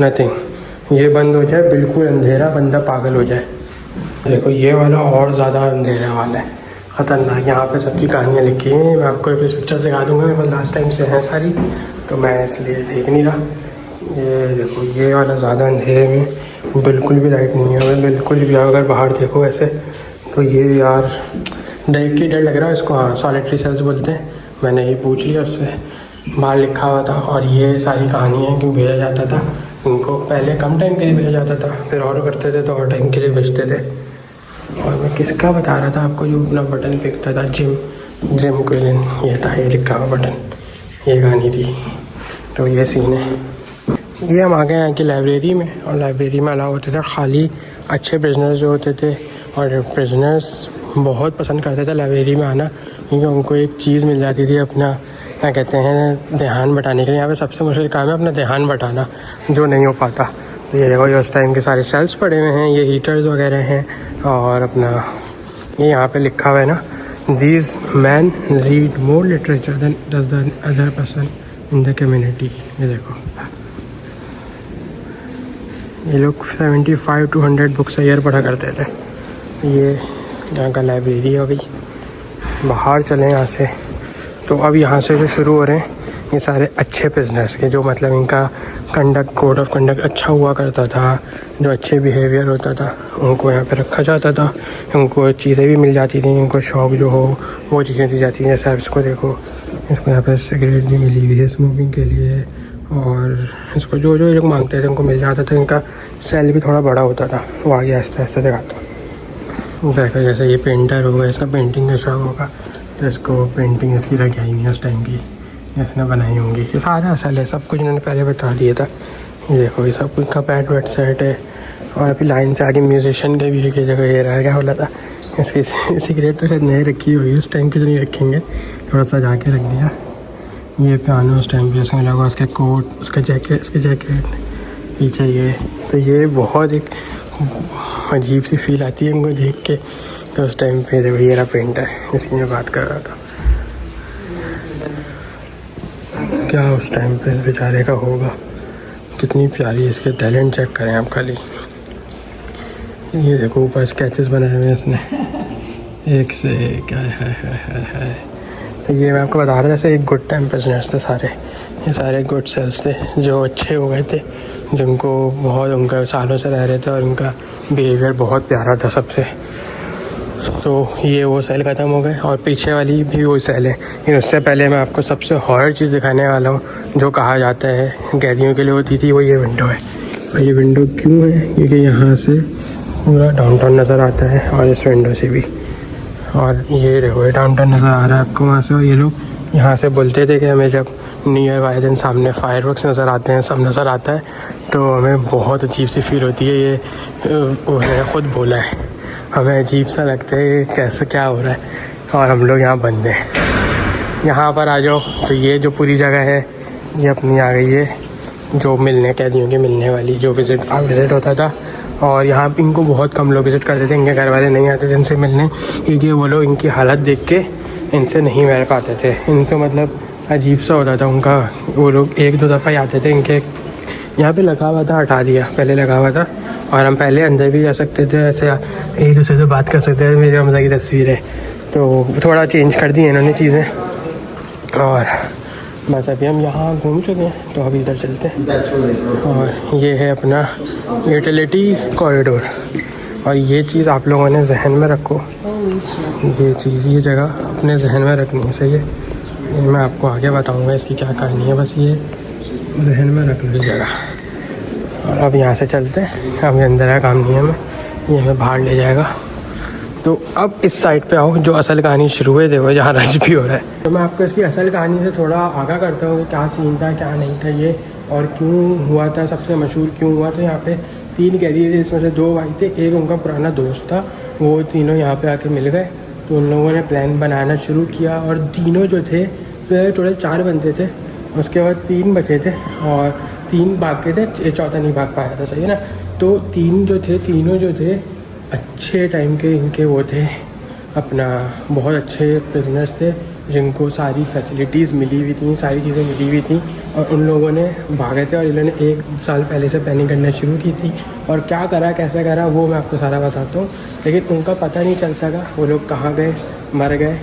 Speaker 1: नथिंग। ये बंद हो जाए, बिल्कुल अंधेरा, बंदा पागल हो जाए। देखो ये वाला और ज़्यादा अंधेरा वाला है, ख़तरनाक। यहाँ पे सबकी कहानियाँ लिखी हैं, मैं आपको इस पिक्चर से दिखा दूँगा, मेरे पास लास्ट टाइम से हैं सारी, तो मैं इसलिए देख नहीं रहा। ये देखो ये वाला ज़्यादा अंधेरे में, बिल्कुल भी लाइट नहीं है, बिल्कुल भी। अगर बाहर देखो ऐसे तो ये यार देख के डर लग रहा है इसको। हाँ, सॉलिटरी सेल्स बोलते हैं, मैंने ये पूछ लिया उससे, बाहर लिखा हुआ था। और ये सारी कहानियाँ क्यों भेजा जाता था इनको, पहले कम टाइम के लिए भेजा जाता था, फिर और करते थे तो और टाइम के लिए भेजते थे। और मैं किसका बता रहा था आपको, जो अपना बटन फेंकता था, जिम क्वीन, ये था, ये लिखा हुआ बटन, ये कहानी थी। तो ये सीन है। ये हम आ गए यहाँ की लाइब्रेरी में, और लाइब्रेरी में अलाउ होते थे खाली अच्छे प्रिजनर्स जो होते थे, और प्रिजनर्स बहुत पसंद करते थे लाइब्रेरी में आना, क्योंकि उनको एक चीज़ मिल जाती थी, अपना क्या कहते हैं, ध्यान बटाने के लिए। यहाँ पे सबसे मुश्किल काम है अपना ध्यान बटाना, जो नहीं हो पाता। तो ये देखो, ये उस टाइम के सारे शेल्फ्स पड़े हुए हैं, ये हीटर्स वगैरह हैं, और अपना ये यहाँ पे लिखा हुआ है ना, these men read more literature than does the other person in the community. ये देखो, ये लोग 75 to 100 बुक्स ईयर पढ़ा करते थे। ये यहाँ का लाइब्रेरी हो गई। बाहर चलें यहाँ से, तो अब यहाँ से जो शुरू हो रहे हैं ये सारे अच्छे बिजनेस के, जो मतलब इनका कोड ऑफ कंडक्ट अच्छा हुआ करता था, जो अच्छे बिहेवियर होता था, उनको यहाँ पे रखा जाता था। उनको चीज़ें भी मिल जाती थी, उनको शौक जो हो वो चीज़ें दी जाती हैं। जैसे आप इसको देखो, इसको यहाँ पे सिगरेट भी मिली हुई है स्मोकिंग के लिए, और इसको जो जो ये लोग मांगते थे उनको मिल जाता था। इनका सेल भी थोड़ा बड़ा होता था, वो आगे आहिस्ता आहिस्ता दिखाता हूँ। देखो जैसे ये पेंटर होगा, इसका पेंटिंग का शौक होगा, तो इसको पेंटिंग इसकी लगी आई हुई उस टाइम की, इसने बनाई होंगी। ये सारा असल है, सब कुछ इन्होंने पहले बता दिया था। ये देखो, ये सब कुछ का पैड वेड सेट है। और अभी लाइन से आगे म्यूजिशियन के भी है कि जगह ये रहा, क्या बोला था, इसकी सिगरेट तो शायद नहीं रखी हुई है, उस टाइम की तो नहीं रखेंगे, थोड़ा सा जाके रख दिया। ये पियानो उस टाइम पे उसमें लगा, उसके कोट, उसका जैकेट, उसके जैकेट पीछे ये। तो ये बहुत एक अजीब सी फील आती है इनको देख के, तो उस टाइम पे देखो ये रहा पेंटर, इसकी मैं बात कर रहा था। क्या उस टाइम पे इस बेचारे का होगा, कितनी प्यारी इसके टैलेंट चेक करें आप खाली। ये देखो ऊपर स्केचेस बनाए हुए हैं इसने, एक से एक है। तो ये मैं आपको बता रहा था, जैसे एक गुड टाइम प्रिजनर्स थे सारे, ये सारे गुड सेल्स थे जो अच्छे हो गए थे, जिनको बहुत उनका सालों से रह रहे थे और उनका बिहेवियर बहुत प्यारा था सबसे। तो ये वो सेल ख़त्म हो गए, और पीछे वाली भी वो सेल है। लेकिन उससे पहले मैं आपको सबसे हॉरर चीज़ दिखाने वाला हूँ, जो कहा जाता है कैदियों के लिए होती थी, वो ये विंडो है। और ये विंडो क्यों है, क्योंकि यहाँ से पूरा डाउनटाउन नज़र आता है, और इस विंडो से भी। और ये देखो, ये डाउनटाउन नज़र आ रहा है आपको वहाँ से। और ये लोग यहाँ से बोलते थे कि हमें जब न्यू ईयर वाले दिन सामने फायरवर्क्स नज़र आते हैं, सब नज़र आता है, तो हमें बहुत अजीब सी फील होती है। ये उन्होंने ख़ुद बोला है, हमें अजीब सा लगता है कैसे क्या हो रहा है, और हम लोग यहाँ बंद हैं। यहाँ पर आ जाओ, तो ये जो पूरी जगह है ये अपनी आ गई है, जो मिलने कैदियों के मिलने वाली, जो विज़िट होता था। और यहाँ पे इनको बहुत कम लोग विज़िट करते थे, इनके घर वाले नहीं आते थे इनसे मिलने, क्योंकि वो लोग इनकी हालत देख के इनसे नहीं मिल पाते थे। इनसे मतलब अजीब सा होता था उनका। वो लोग एक दो दफ़ा ही आते थे, इनके यहाँ पे लगा हुआ था, हटा दिया, पहले लगा हुआ था। और हम पहले अंदर भी जा सकते थे, ऐसे एक दूसरे से बात कर सकते थे। मेरी हमजा की तस्वीर है, तो थोड़ा चेंज कर दी इन्होंने चीज़ें। और बस अभी हम यहाँ घूम चुके हैं, तो अभी इधर चलते हैं। और ये है अपना यूटिलिटी कॉरिडोर, और ये चीज़ आप लोगों ने जहन में रखो, ये चीज़, ये जगह अपने जहन में रखनी है, सही है। ये मैं आपको आगे बताऊंगा इसकी क्या कहानी है, बस ये जहन में रख लो जगह। और अब यहाँ से चलते हैं, अब अंदर का काम नहीं है, ये हमें बाहर ले जाएगा। तो अब इस साइड पे आओ, जो असल कहानी शुरू हुई देखो, जहाँ रश भी हो रहा है। तो मैं आपको इसकी असल कहानी से थोड़ा आगाह करता हूँ कि क्या सीन था, क्या नहीं था ये, और क्यों हुआ था, सबसे मशहूर क्यों हुआ। तो यहाँ पे 3 कैदी थे, इसमें से 2 भाई थे, एक उनका पुराना दोस्त था। वो तीनों यहाँ पे आके मिल गए, तो उन लोगों ने प्लान बनाना शुरू किया। और तीनों जो थे, टोटल 4 बनते थे, उसके बाद 3 बचे थे और 3 भाग गए थे, चौथा नहीं भाग पाया था, सही है ना। तो 3 जो थे, तीनों जो थे अच्छे टाइम के, इनके वो थे अपना, बहुत अच्छे बिजनेस थे, जिनको सारी फैसिलिटीज़ मिली हुई थी, सारी चीज़ें मिली हुई थी। और उन लोगों ने भागे थे और इन्होंने 1 साल पहले से प्लानिंग करना शुरू की थी। और क्या करा, कैसे करा, वो मैं आपको सारा बताता हूँ। लेकिन उनका पता नहीं चल सका, वो लोग कहाँ गए, मर गए,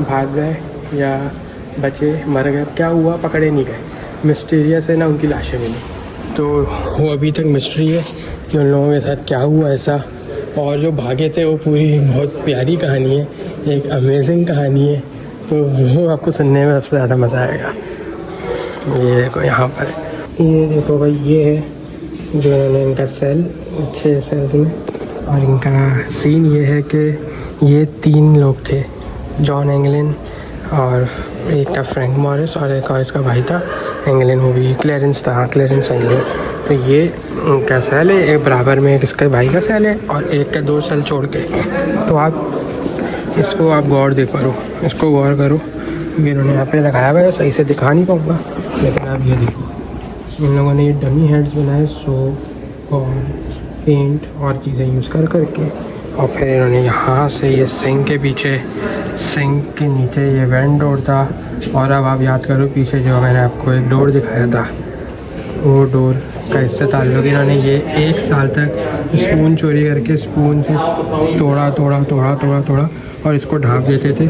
Speaker 1: भाग गए या बचे, मर गए, क्या हुआ पकड़े नहीं गए, मिस्टीरियस है ना, उनकी लाशें मिली। तो वो अभी तक मिस्ट्री है कि उन लोगों के साथ क्या हुआ ऐसा। और जो भागे थे वो पूरी बहुत प्यारी कहानी है, एक अमेजिंग कहानी है, तो वो आपको सुनने में सबसे ज़्यादा मज़ा आएगा। ये देखो यहाँ पर, ये देखो भाई, ये है जो इन्होंने इनका सेल, 6 सेल्स में। और इनका सीन ये है कि ये 3 लोग थे, जॉन एंगलिन और एक था फ्रैंक मॉरिस और एक और इसका भाई था एंगलिन, वो भी क्लेरेंस था, क्लेरेंस एंगलिन। तो ये उनका सेल है, एक बराबर में एक इसके भाई का सेल है और एक का 2 सेल छोड़ के। तो आप इसको आप गौर दे करो, इसको गौर करो, क्योंकि इन्होंने यहाँ पे लगाया हुआ है, सही से दिखा नहीं पाऊँगा, लेकिन आप ये देखो, इन लोगों ने ये डमी हेड्स बनाए सोप और पेंट और चीज़ें यूज़ करके। और फिर इन्होंने यहाँ से ये सिंक के पीछे, सिंक के नीचे ये वेंट डोर था। और अब आप याद करो पीछे जो मैंने आपको एक डोर दिखाया था, वो डोर का इससे ताल्लुक़, इन्होंने ये 1 साल तक स्पून चोरी करके स्पून से तोड़ा और इसको ढाँप देते थे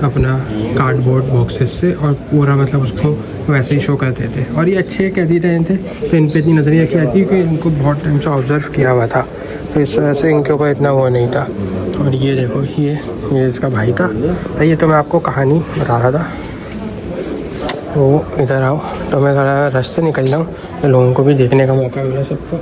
Speaker 1: अपना कार्डबोर्ड बॉक्सेस से, और पूरा मतलब उसको वैसे ही शो करते थे। और ये अच्छे कैदी रहे थे, तो इन पर इतनी नज़रिया की आती कि इनको बहुत टाइम से ऑब्ज़र्व किया हुआ था, तो इस वजह से इनके ऊपर इतना वो नहीं था। और ये देखो, ये इसका भाई था। ये तो मैं आपको कहानी बता रहा था। वो इधर आओ, तो मैं थोड़ा रश से निकल जाऊँ तो लोगों को भी देखने का मौका मिला सबको।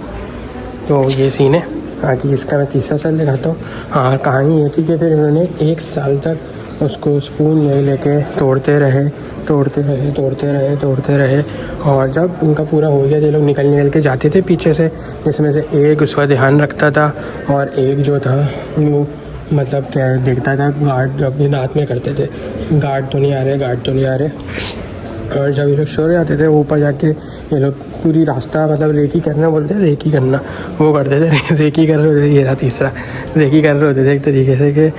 Speaker 1: तो ये सीन है। बाकी इसका मैं तीसरा सेल दिखाता हूँ। हाँ, कहानी ये थी कि फिर इन्होंने 1 साल तक उसको स्पून ले लेके तोड़ते रहे। और जब उनका पूरा हो गया, ये लोग निकल के जाते थे पीछे से, जिसमें से एक उसका ध्यान रखता था और एक जो था वो मतलब क्या देखता था, गार्ड अपनी रात में करते थे, गार्ड तो नहीं आ रहे। और जब ये लोग सो जाते थे, ऊपर जाके ये लोग पूरी रास्ता मतलब रेकी करना बोलते हैं, रेकी करना वो करते थे, रेकी कर रहे होते थे। ये रहा तीसरा, रेकी कर रहे होते थे एक तरीके से कि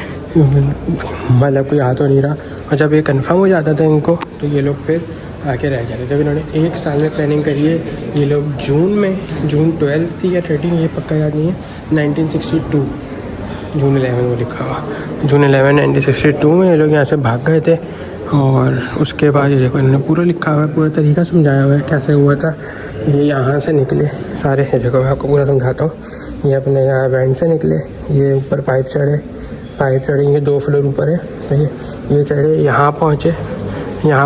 Speaker 1: मतलब कोई आ तो नहीं रहा। और जब ये कंफर्म हो जाता था इनको, तो ये लोग फिर आके रह जाते। जब इन्होंने 1 साल में प्लानिंग करी है, ये लोग जून 12 थी या 13, ये पक्का याद नहीं है, 1962 जून 11 वो लिखा हुआ, जून 11 1962 में ये लोग यहाँ से भाग गए थे। और उसके बाद ये देखो, इन्होंने पूरा लिखा हुआ है, पूरा तरीका समझाया हुआ है कैसे हुआ था। ये यहाँ से निकले सारे, देखो मैं आपको पूरा समझाता हूँ। ये अपने यहाँ बैंड से निकले, ये ऊपर पाइप चढ़े, ये 2 फ्लोर ऊपर है, तो ये चढ़े, यहाँ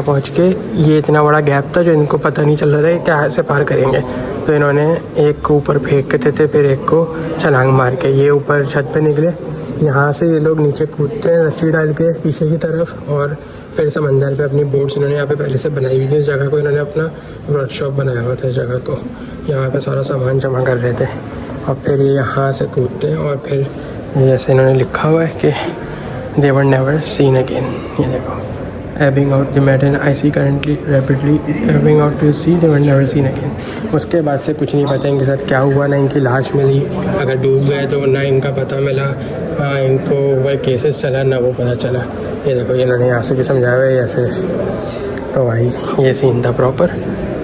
Speaker 1: पहुँच के ये इतना बड़ा गैप था जो इनको पता नहीं चल रहा था कि क्या ऐसे पार करेंगे। तो इन्होंने एक को ऊपर फेंक के थे, फिर एक को छलांग मार के ये ऊपर छत पे निकले। यहाँ से ये लोग नीचे कूदते हैं रस्सी डाल के पीछे की तरफ, और फिर समंदर पे अपनी बोट्स इन्होंने यहाँ पे पहले से बनाई हुई थी। इस जगह को इन्होंने अपना वर्कशॉप बनाया हुआ था, इस जगह को, यहाँ पे सारा सामान जमा कर रहे थे। और फिर ये यहाँ से कूदते हैं, और फिर जैसे इन्होंने लिखा हुआ है कि they were never seen again. ये देखो, ebbing out the maiden I see currently rapidly ebbing out to sea, they were never seen again. उसके बाद से कुछ नहीं पता इनके साथ क्या हुआ, ना इनकी लाश मिली, अगर डूब गए तो ना इनका पता मिला, हाँ इनको वह केसेस चला ना वो पता चला। ये देखो, इन्होंने यहाँ से भी समझाया हुआ है ऐसे। तो भाई ये सीन था प्रॉपर।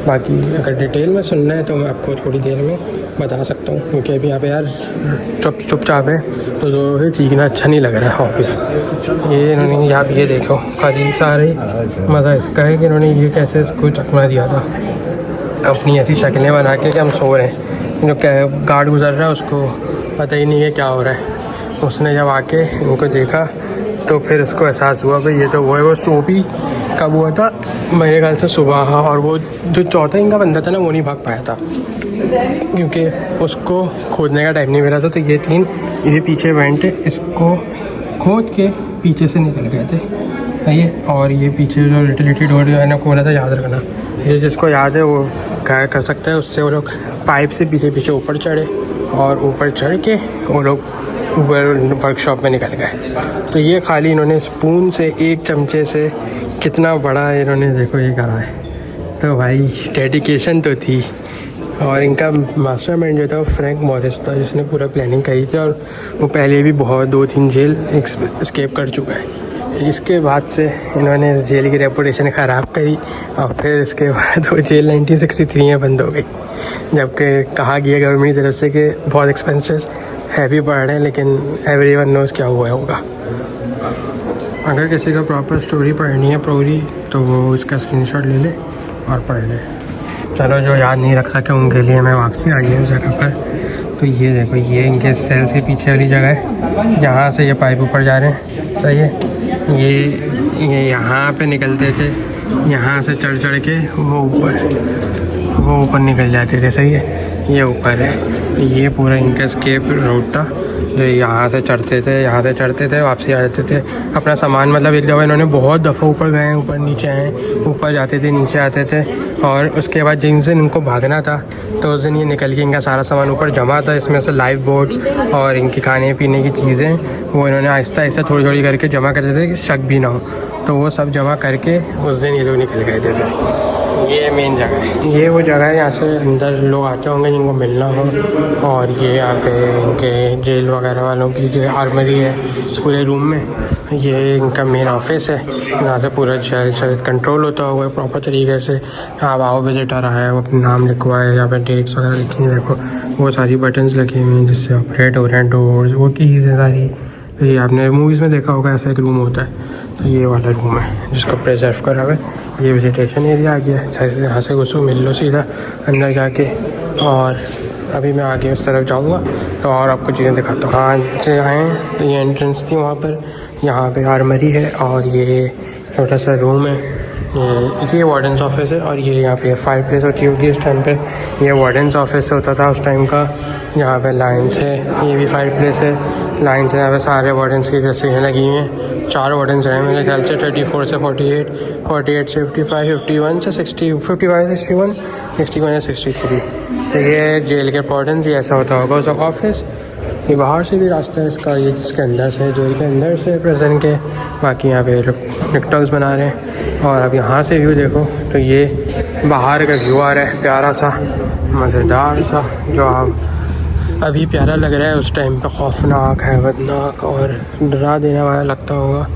Speaker 1: बाकी अगर डिटेल में सुनना है तो मैं आपको थोड़ी देर में बता सकता हूँ, क्योंकि अभी यहाँ पे यार चुपचाप है तो जो है चीखना अच्छा नहीं लग रहा है। और ये इन्होंने यहाँ ये देखो, खाली सारे मज़ा इसका है कि इन्होंने ये कैसे इसको चकमा दिया था, अपनी ऐसी शक्लें बना के कि हम सो रहे हैं, जो क्या गार्ड गुजर रहा है उसको पता ही नहीं है क्या हो रहा है। उसने जब आके इनको देखा तो फिर उसको एहसास हुआ भाई ये तो वो है। वो सोपी कब हुआ था मेरे ख्याल से सुबह, और वो जो चौथा इनका बंदा था ना वो नहीं भाग पाया था क्योंकि उसको खोदने का टाइम नहीं मिला था। तो ये तीन ये पीछे वेंट इसको खोद के पीछे से निकल गए थे सही है। और ये पीछे जो लिटिलिटी डोर जो है ना खोला था, याद रखना, ये जिसको याद है वो क्या कर सकता है। उससे वो लोग पाइप से पीछे पीछे ऊपर चढ़े और ऊपर चढ़ के वो लोग ऊपर वर्कशॉप में निकल गए। तो ये खाली इन्होंने स्पून से एक चमचे से कितना बड़ा इन्होंने देखो ये करा है। तो भाई डेडिकेशन तो थी। और इनका मास्टरमाइंड जो था वो फ्रैंक मॉरिस था जिसने पूरा प्लानिंग करी थी, और वो पहले भी बहुत 2-3 जेल एस्केप कर चुका है। इसके बाद से इन्होंने इस जेल की रेपुटेशन ख़राब करी और फिर इसके बाद वो जेल 1963 में बंद हो गई, जबकि कहा गया गवर्नमेंट की तरफ से कि बहुत एक्सपेंसेस हैवी पड़ रहे हैं, लेकिन एवरीवन नोज़ क्या हुआ होगा। अगर किसी को प्रॉपर स्टोरी पढ़नी है पूरी तो वो इसका स्क्रीनशॉट ले ले और पढ़ ले। चलो जो याद नहीं रख सके उनके लिए मैं वापसी आ गई उस जगह पर। तो ये देखो ये इनके सेल्स के पीछे वाली जगह है, यहाँ से ये पाइप ऊपर जा रहे हैं सही है। ये यहाँ पे निकलते थे, यहाँ से चढ़ चढ़ के वो ऊपर निकल जाते थे सही है। ये ऊपर है, ये पूरा इनका स्केप रूट था जो यहाँ से चढ़ते थे वापसी आ जाते थे। अपना सामान मतलब एक दफ़ा इन्होंने बहुत दफ़ा ऊपर गए हैं, ऊपर नीचे आए, ऊपर जाते थे नीचे आते थे। और उसके बाद जिन दिन इनको भागना था तो उस दिन ये निकल के इनका सारा सामान ऊपर जमा था। इसमें से लाइफ बोट्स और इनकी खाने पीने की चीज़ें वो इन्होंने आहिस्ता आहिस्ता थोड़ी थोड़ी करके जमा करते थे कि शक भी ना हो। तो वो सब जमा करके उस दिन ये लोग निकल गए थे। ये मेन जगह है, ये वो जगह है यहाँ से अंदर लोग आते होंगे जिनको मिलना हो। और ये यहाँ पे इनके जेल वगैरह वालों की जो आर्मरी है इस पूरे रूम में, ये इनका मेन ऑफिस है। यहाँ से पूरा जेल कंट्रोल होता होगा प्रॉपर तरीके से। आप आओ विजिटर आया है, वो अपना नाम लिखवाए, यहाँ पे डेट्स वगैरह लिखी हैं, देखो वो सारी बटन्स लगे हुए हैं जिससे ऑपरेट हो रहे हैं डोर्स, वो कीज़ हैं सारी। ये आपने मूवीज़ में देखा होगा ऐसा एक रूम होता है। तो ये वाला रूम है जिसको प्रिजर्व करा हुआ है। ये विजिटेशन एरिया आ गया है, यहाँ से घुसो मिल लो सीधा अंदर जाके। और अभी मैं आगे उस तरफ जाऊँगा तो और आपको चीज़ें दिखाता हूँ। हाँ से आए तो ये एंट्रेंस थी वहाँ पर, यहाँ पे आर्मरी है और ये छोटा सा रूम है। ये वार्डन्स ऑफिस है और ये यहाँ पे फायर प्लेस होती होगी इस टाइम पे। ये वार्डन्स ऑफिस होता था उस टाइम का। यहाँ पे लाइन से ये भी फायर प्लेस है, लाइन से यहाँ पे सारे वार्डन्स की तस्वीरें लगी हुई हैं। 4 वार्डन्स रहे मेरे ख्याल से, 34 से 48, 48 से 55, 51 से 60, 55 से 61, 61 से 63। तो ये जेल के वार्डन्स, ये ऐसा होता होगा उसका ऑफिस। ये बाहर से भी रास्ता है इसका, ये जिसके अंदर से जेल के अंदर से प्रेजेंट के। बाकी यहाँ पे टिकटॉक्स बना रहे हैं। और अब यहाँ से व्यू देखो तो ये बाहर का व्यू आ रहा है प्यारा सा मज़ेदार सा, जो आप अभी प्यारा लग रहा है उस टाइम पे खौफनाक हैबतनाक और डरा देने वाला लगता होगा,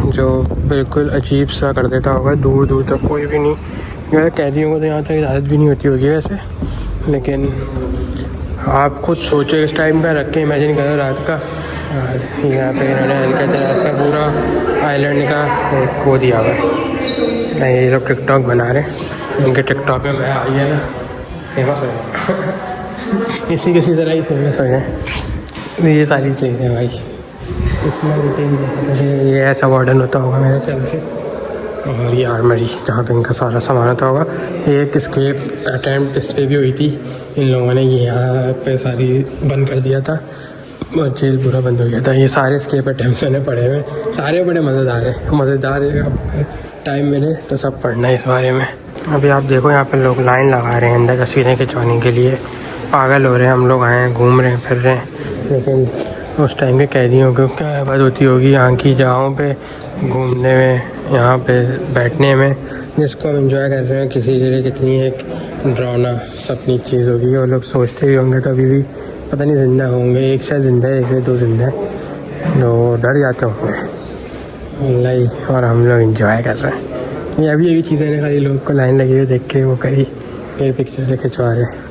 Speaker 1: जो बिल्कुल अजीब सा कर देता होगा। दूर दूर तक कोई भी नहीं, वैसे कैदियों को तो यहाँ तक इजाज़त भी नहीं होती होगी वैसे, लेकिन आप खुद सोचो इस टाइम का रख के इमेजिन करो रात का। यहाँ पे इन्होंने अल्काट्राज़ का पूरा आइलैंड का एक वो दिया हुआ है। ये लोग टिकटॉक बना रहे हैं, उनके टिकटॉक में मैं आ गया ना फेमस हो किसी तरह ही फेमस हो जाए। ये सारी चीज़ें भाई इसमें ये ऐसा वार्डन होता होगा मेरे ख्याल से। और ये आर्मरी जहाँ पे इनका सारा सामान होता होगा। ये एक एस्केप अटैम्प्ट इस पर भी हुई थी, इन लोगों ने ये यहाँ पे सारी बंद कर दिया था और जेल पूरा बंद हो गया था। ये सारे एस्केप अटैम्प्ट मैंने पढ़े हुए, सारे बड़े मज़ेदार है। टाइम मिले तो सब पढ़ना है इस बारे में। अभी आप देखो यहाँ पे लोग लाइन लगा रहे हैं अंदर तस्वीरें खिंचवाने के लिए, पागल हो रहे हैं। हम लोग आए हैं, घूम रहे हैं, फिर रहे हैं, लेकिन उस टाइम के कैदियों को क्या बात होती होगी यहाँ की जगहों पे घूमने में, यहाँ पे बैठने में, जिसको हम इंजॉय कर रहे हैं। किसी के लिए कितनी एक ड्रावना सपनी चीज़ होगी। वो लोग सोचते भी होंगे तो अभी भी पता नहीं ज़िंदा होंगे, एक शायद ज़िंदा है, एक से 2 ज़िंदा है, तो डर जाते होंगे नहीं। और हम लोग इंजॉय कर रहे हैं। ये अभी चीज़ें ने खाली लोग को लाइन लगी हुई देख के वो करी, फिर पिक्चर से खिंचवा रहे हैं।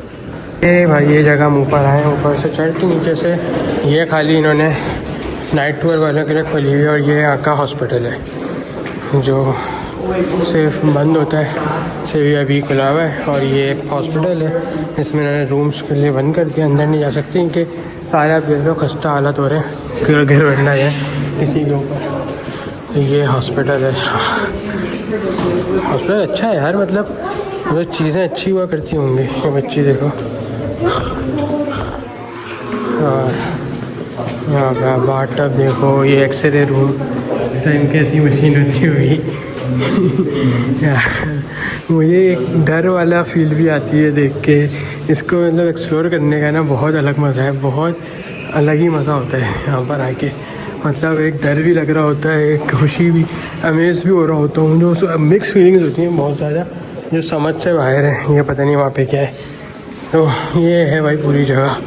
Speaker 1: ये भाई ये जगह हम ऊपर आए, ऊपर से चढ़ के नीचे से ये खाली इन्होंने नाइट टूर वालों के लिए खोली हुई है। और ये यहाँ का हॉस्पिटल है जो सिर्फ बंद होता है, सिर्फ अभी खुला हुआ है। और ये एक हॉस्पिटल है, इसमें इन्होंने रूम्स के लिए बंद कर दिया, अंदर नहीं जा सकते क्योंकि सारे आप देख लो खस्ता हालत हो रहे हैं, गिर बैठना है किसी के ऊपर। ये हॉस्पिटल है, हॉस्पिटल अच्छा है यार, मतलब चीज़ें अच्छी हुआ करती होंगी। ये बच्ची देखो, और यहाँ पे बाथटब देखो, ये एक्सरे रूम, इस टाइम कैसी मशीन होती होगी। मुझे एक डर वाला फील भी आती है देख के इसको, मतलब एक्सप्लोर करने का ना बहुत अलग मज़ा है, बहुत अलग ही मज़ा होता है यहाँ पर आके। मतलब एक डर भी लग रहा होता है, एक खुशी भी, अमेज़ भी हो रहा होता हूँ, जो मिक्स फीलिंग्स होती हैं बहुत ज़्यादा, जो समझ से बाहर है। ये पता नहीं वहाँ पे क्या है। तो ये है भाई पूरी जगह,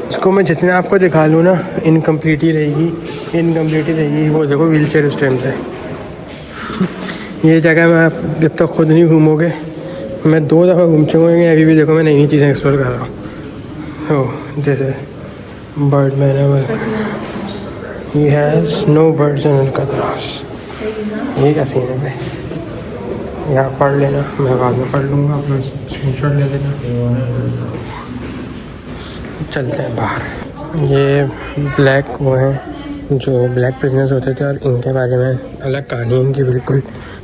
Speaker 1: इसको मैं जितना आपको दिखा लूँ ना इनकम्प्लीट ही रहेगी। वो देखो व्हील चेयर उस टाइम पे। ये जगह मैं आप जब तक खुद नहीं घूमोगे, मैं 2 दफ़ा घूम चुका हूँ, अभी भी देखो मैं नई नई चीज़ें एक्सप्लोर कर रहा हूँ। जैसे bird man, he has no birds in Alcatraz. ये क्या सीन है भाई, यहाँ पढ़ लेना, मैं बाद में पढ़ लूँगा, आप लोग स्क्रीनशॉट ले लेना। चलते हैं बाहर। ये ब्लैक वो हैं जो ब्लैक प्रिजनर्स होते थे, और इनके बारे में अलग कहानी इनकी बिल्कुल,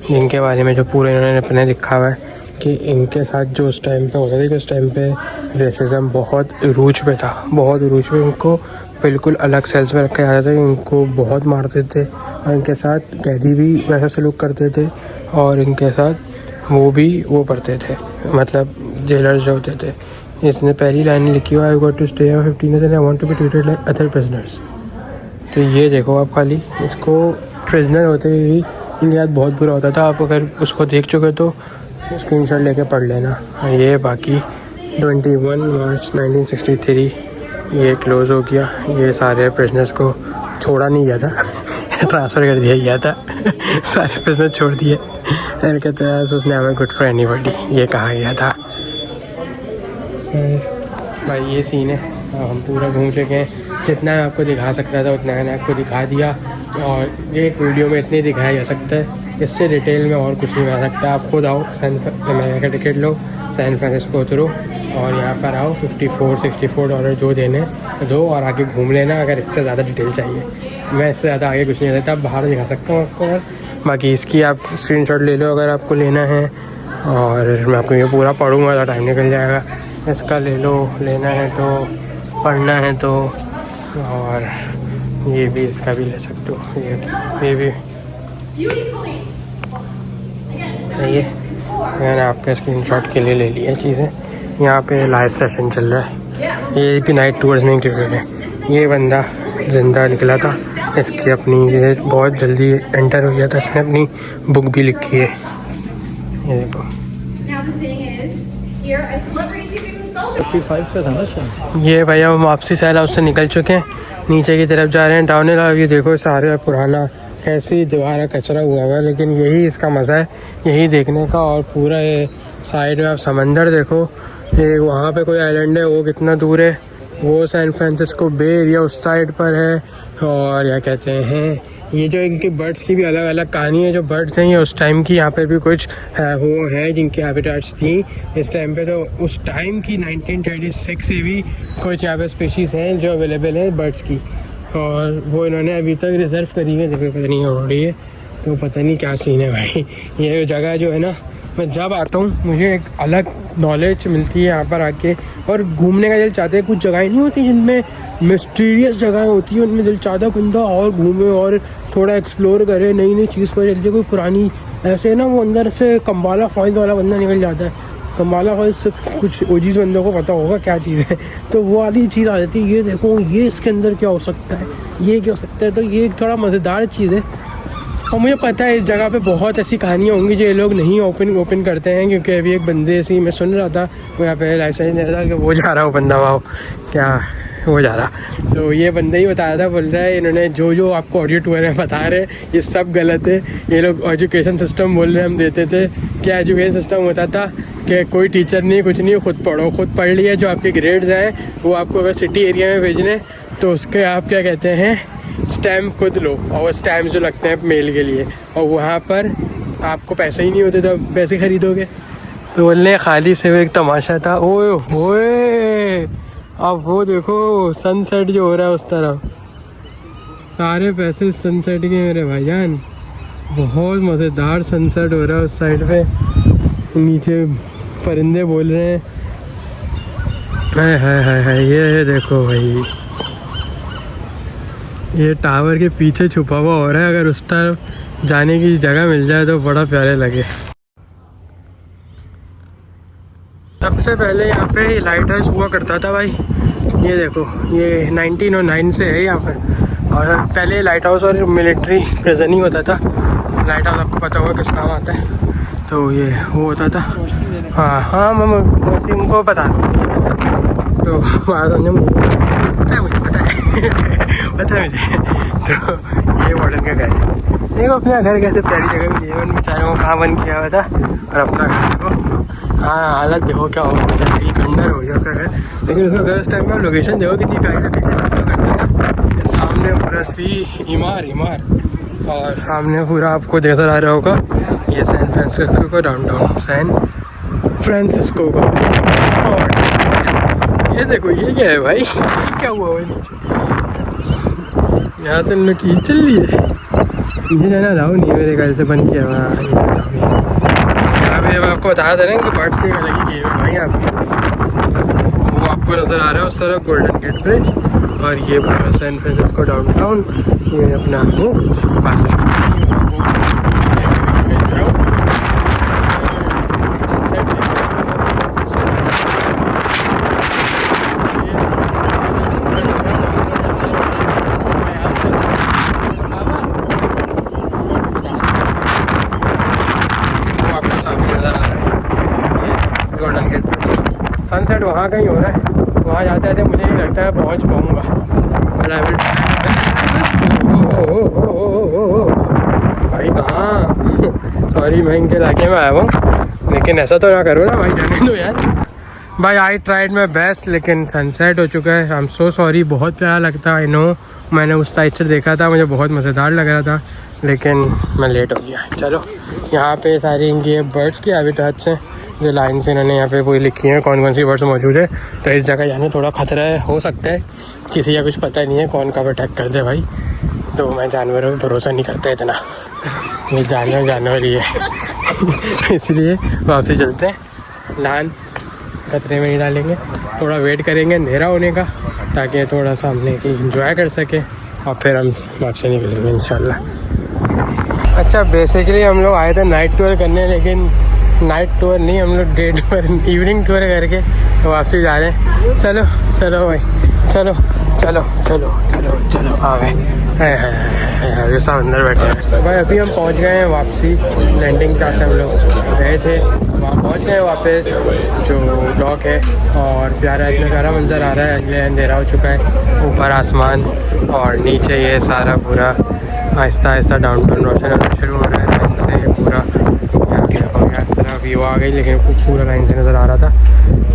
Speaker 1: जिनके बारे में जो पूरे इन्होंने अपने लिखा हुआ है कि इनके साथ जो उस टाइम पे होता था कि उस टाइम पे रेसिज्म बहुत अरूज पे था, बहुत अरूज पे। इनको बिल्कुल अलग सेल्स में रखा जाता था, इनको बहुत मारते थे, और इनके साथ कैदी भी वैसा सलूक करते थे, और इनके साथ वो भी वो करते थे, मतलब जेलर्स जो होते थे। इसने पहली लाइन लिखी हुआ, I got to stay 15 days, I want to be treated like other prisoners. तो ये देखो आप, खाली इसको प्रिजनर होते हुए भी इनके साथ बहुत बुरा होता था। आप अगर उसको देख चुके तो स्क्रीनशॉट लेके पढ़ लेना। ये बाकी 21 मार्च 1963 ये क्लोज़ हो गया। ये सारे प्रिजनर्स को छोड़ा नहीं गया था, ट्रांसफ़र कर दिया गया था। सारे प्रिजनर छोड़ दिए। कहते हैं उसने हमें गुड फॉर एनीबॉडी, ये कहा गया था। भाई ये सीन है, हम पूरा घूम चुके हैं, जितना मैं आपको दिखा सकता था उतना मैंने आपको दिखा दिया, और ये एक वीडियो में इतने दिखाया जा सकता है, इससे डिटेल में और कुछ नहीं बता सकता। आप खुद आओ, अमेरिका का टिकट लो, सैन फ्रांसिस्को उतरो, और यहाँ पर आओ, $64 जो देने दो, और आगे घूम लेना। अगर इससे ज़्यादा डिटेल चाहिए, मैं इससे ज़्यादा आगे कुछ नहीं देता, बाहर दिखा सकता हूँ आपको। और बाकी इसकी आप स्क्रीनशॉट ले लो अगर आपको लेना है, और मैं आपको ये पूरा पढ़ूँगा तो टाइम निकल जाएगा। इसका ले लो, लेना है तो, पढ़ना है तो, और ये भी इसका भी ले सकते हो। ये भी सही है, मैंने आपके स्क्रीनशॉट के लिए ले लिया चीज़ें। यहाँ पे लाइव सेशन चल रहा है, ये भी नाइट टूर्स में इंक्लूडेड है। ये बंदा जिंदा निकला था, इसकी अपनी ये बहुत जल्दी एंटर हो गया था, इसने अपनी बुक भी लिखी है। ये देखो 55 पे था ना। ये भैया हम वापसी सैल हाउस से निकल चुके हैं, नीचे की तरफ जा रहे हैं डाउन हिल। ये देखो सारे पुराना कैसी दीवार कचरा हुआ है, लेकिन यही इसका मज़ा है, यही देखने का। और पूरा ये साइड में आप समंदर देखो, ये वहाँ पे कोई आइलैंड है, वो कितना दूर है, वो सैन फ्रांसिस्को बे एरिया उस साइड पर है। और क्या कहते हैं, ये जो इनकी बर्ड्स की भी अलग अलग कहानी है। जो बर्ड्स हैं ये उस टाइम की, यहाँ पर भी कुछ वो है जिनकी हैबिटेट्स थी इस टाइम पे। तो उस टाइम की 1936 से भी कुछ यहाँ पे स्पीशीज़ हैं जो अवेलेबल है बर्ड्स की, और वो इन्होंने अभी तक रिजर्व करी है, जगह पता नहीं हो रही है, तो पता नहीं क्या सीन है भाई। ये जगह जो है ना, मैं जब आता हूँ मुझे एक अलग नॉलेज मिलती है यहाँ पर आके, और घूमने का दिल चाहते हैं। कुछ जगहें नहीं होती जिनमें मिस्टीरियस जगहें होती हैं, उनमें दिल चाहता बंदा और घूमे और थोड़ा एक्सप्लोर करे, नई नई चीज़ पर चलती है। कोई पुरानी ऐसे ना, वो अंदर से कम्बाला फॉल्स वाला बंदा निकल जाता है। कम्बाला फॉल्स से कुछ ओजीज बंदों को पता होगा क्या चीज़ है, तो वो वाली चीज़ आ जाती है। ये देखो, ये इसके अंदर क्या हो सकता है, ये क्या हो सकता है, तो ये थोड़ा मज़ेदार चीज़ है। और मुझे पता है इस जगह पे बहुत ऐसी कहानियाँ होंगी जो ये लोग नहीं ओपन करते हैं, क्योंकि अभी एक बंदे ऐसी मैं सुन रहा था, वो यहाँ पे लाइसेंस दे रहा था कि वो जा रहा हो बंदा, वाह क्या वो जा रहा। तो ये बंदा ही बताया था, बोल रहा है इन्होंने जो आपको ऑडियो टूर में बता रहे ये सब गलत है। ये लोग एजुकेशन सिस्टम बोल रहे हम देते थे, क्या एजुकेशन सिस्टम होता था कि कोई टीचर नहीं, कुछ नहीं, खुद पढ़ो, खुद पढ़ लिया। जो आपके ग्रेड्स हैं वो आपको अगर सिटी एरिया में भेजने तो उसके आप क्या कहते हैं, स्टैम्प खुद लो, और वो स्टैम्प जो लगते हैं मेल के लिए, और वहाँ पर आपको पैसे ही नहीं होते तो पैसे खरीदोगे। तो बोलने खाली से वो एक तमाशा था। ओए अब वो देखो सनसेट जो हो रहा है उस तरफ, सारे पैसे सनसेट के मेरे भाईजान। बहुत मज़ेदार सनसेट हो रहा है उस साइड पे, नीचे परिंदे बोल रहे हैं। है ये देखो भाई, ये टावर के पीछे छुपा हुआ हो रहा है। अगर उस तरफ जाने की जगह मिल जाए तो बड़ा प्यारे लगे। सबसे पहले यहाँ पे लाइट हाउस हुआ करता था भाई, ये देखो ये 1909 से है यहाँ पर। और पहले लाइट हाउस और मिलिट्री प्रिजन ही होता था। लाइट हाउस आपको पता होगा किस काम आता है, तो ये वो होता था। हाँ मैं वसीम को बता दूँ, तो पता है मुझे, पता है पता है मुझे। तो ये मॉडर्न का घर है, देखो अपना घर कैसे प्यारी जगह में जीवन बेचारों को कहाँ बंद किया हुआ था, और अपना घर देखो। हाँ हालत देखो क्या हो, बेचारे खंडर हो गया उसका घर। लेकिन उसका घर उस टाइम का लोकेशन देखो कितनी प्यारी लोकेशन करता था। सामने पूरा सी इमार और सामने पूरा आपको देखा आ रहा होगा ये सैन फ्रांसिस्को का डाउनटाउन, सैन फ्रांसिस्को का। और ये देखो ये क्या है भाई, ये क्या हुआ है नीचे, यहाँ से हम लोग की चल रही है। ये जाना लाओ नहीं मेरे घर से बंद किया हुआ। यहाँ पे आपको बताया था ना कि बर्ड्स की अलग ही गेम है भाई। यहाँ पे वो आपको नज़र आ रहा है उस तरफ गोल्डन गेट ब्रिज, और ये पूरा सैन फ्रांसिस्को डाउनटाउन। ये अपना वो पास सनसेट वहाँ का ही हो रहा है। वहाँ जाते जाते मुझे नहीं लगता है पहुँच पाऊँगा, बट आई विल भाई कहाँ सॉरी मैं इनके इलाके में आया हूँ, लेकिन ऐसा तो ना करो ना भाई, जाने दो यार। भाई आई ट्राइड माई बेस्ट, लेकिन सनसेट हो चुका है। आई एम सो सॉरी, बहुत प्यारा लगता है आई नो। मैंने उस साइड से देखा था, मुझे बहुत मज़ेदार लग रहा था, लेकिन मैं लेट हो गया। चलो यहाँ पे सारी इनकी बर्ड्स की हैबिटेट्स हैं जो लाइन से इन्होंने यहाँ पे पूरी लिखी है कौन कौन सी बर्ड्स मौजूद है। तो इस जगह जाने थोड़ा ख़तरा है, हो सकता है किसी का कुछ पता नहीं है कौन कब अटैक कर दे भाई। तो मैं जानवरों पर भरोसा नहीं करता इतना, ये जानवर ही है इसलिए वापसी चलते हैं। लान खतरे में नहीं डालेंगे, थोड़ा वेट करेंगे अंधेरा होने का ताकि थोड़ा सा हमने की इंजॉय कर सके, और फिर हम वापसी निकलेंगे इंशाल्लाह। अच्छा बेसिकली हम लोग आए थे नाइट टूर करने, लेकिन नाइट टूर नहीं, हम लोग डे टूर इवनिंग टूर करके वापसी जा रहे हैं। चलो चलो भाई चलो चलो चलो चलो चलो आ गए, सब अंदर बैठे हैं भाई। अभी हम पहुंच गए हैं वापसी, लैंडिंग जहाँ से हम लोग गए थे वहाँ पहुंच गए वापस जो डॉक है। और प्यारा इतना प्यारा मंजर आ रहा है, अगले अंधेरा हो चुका है, ऊपर आसमान और नीचे ये सारा पूरा आहिस्ता आहिस्ता डाउनटाउन रोशन होना शुरू हो रहा है। लाइन से ये पूरा इस तरह व्यू आ गई, लेकिन पूरा लाइन से नज़र आ रहा था।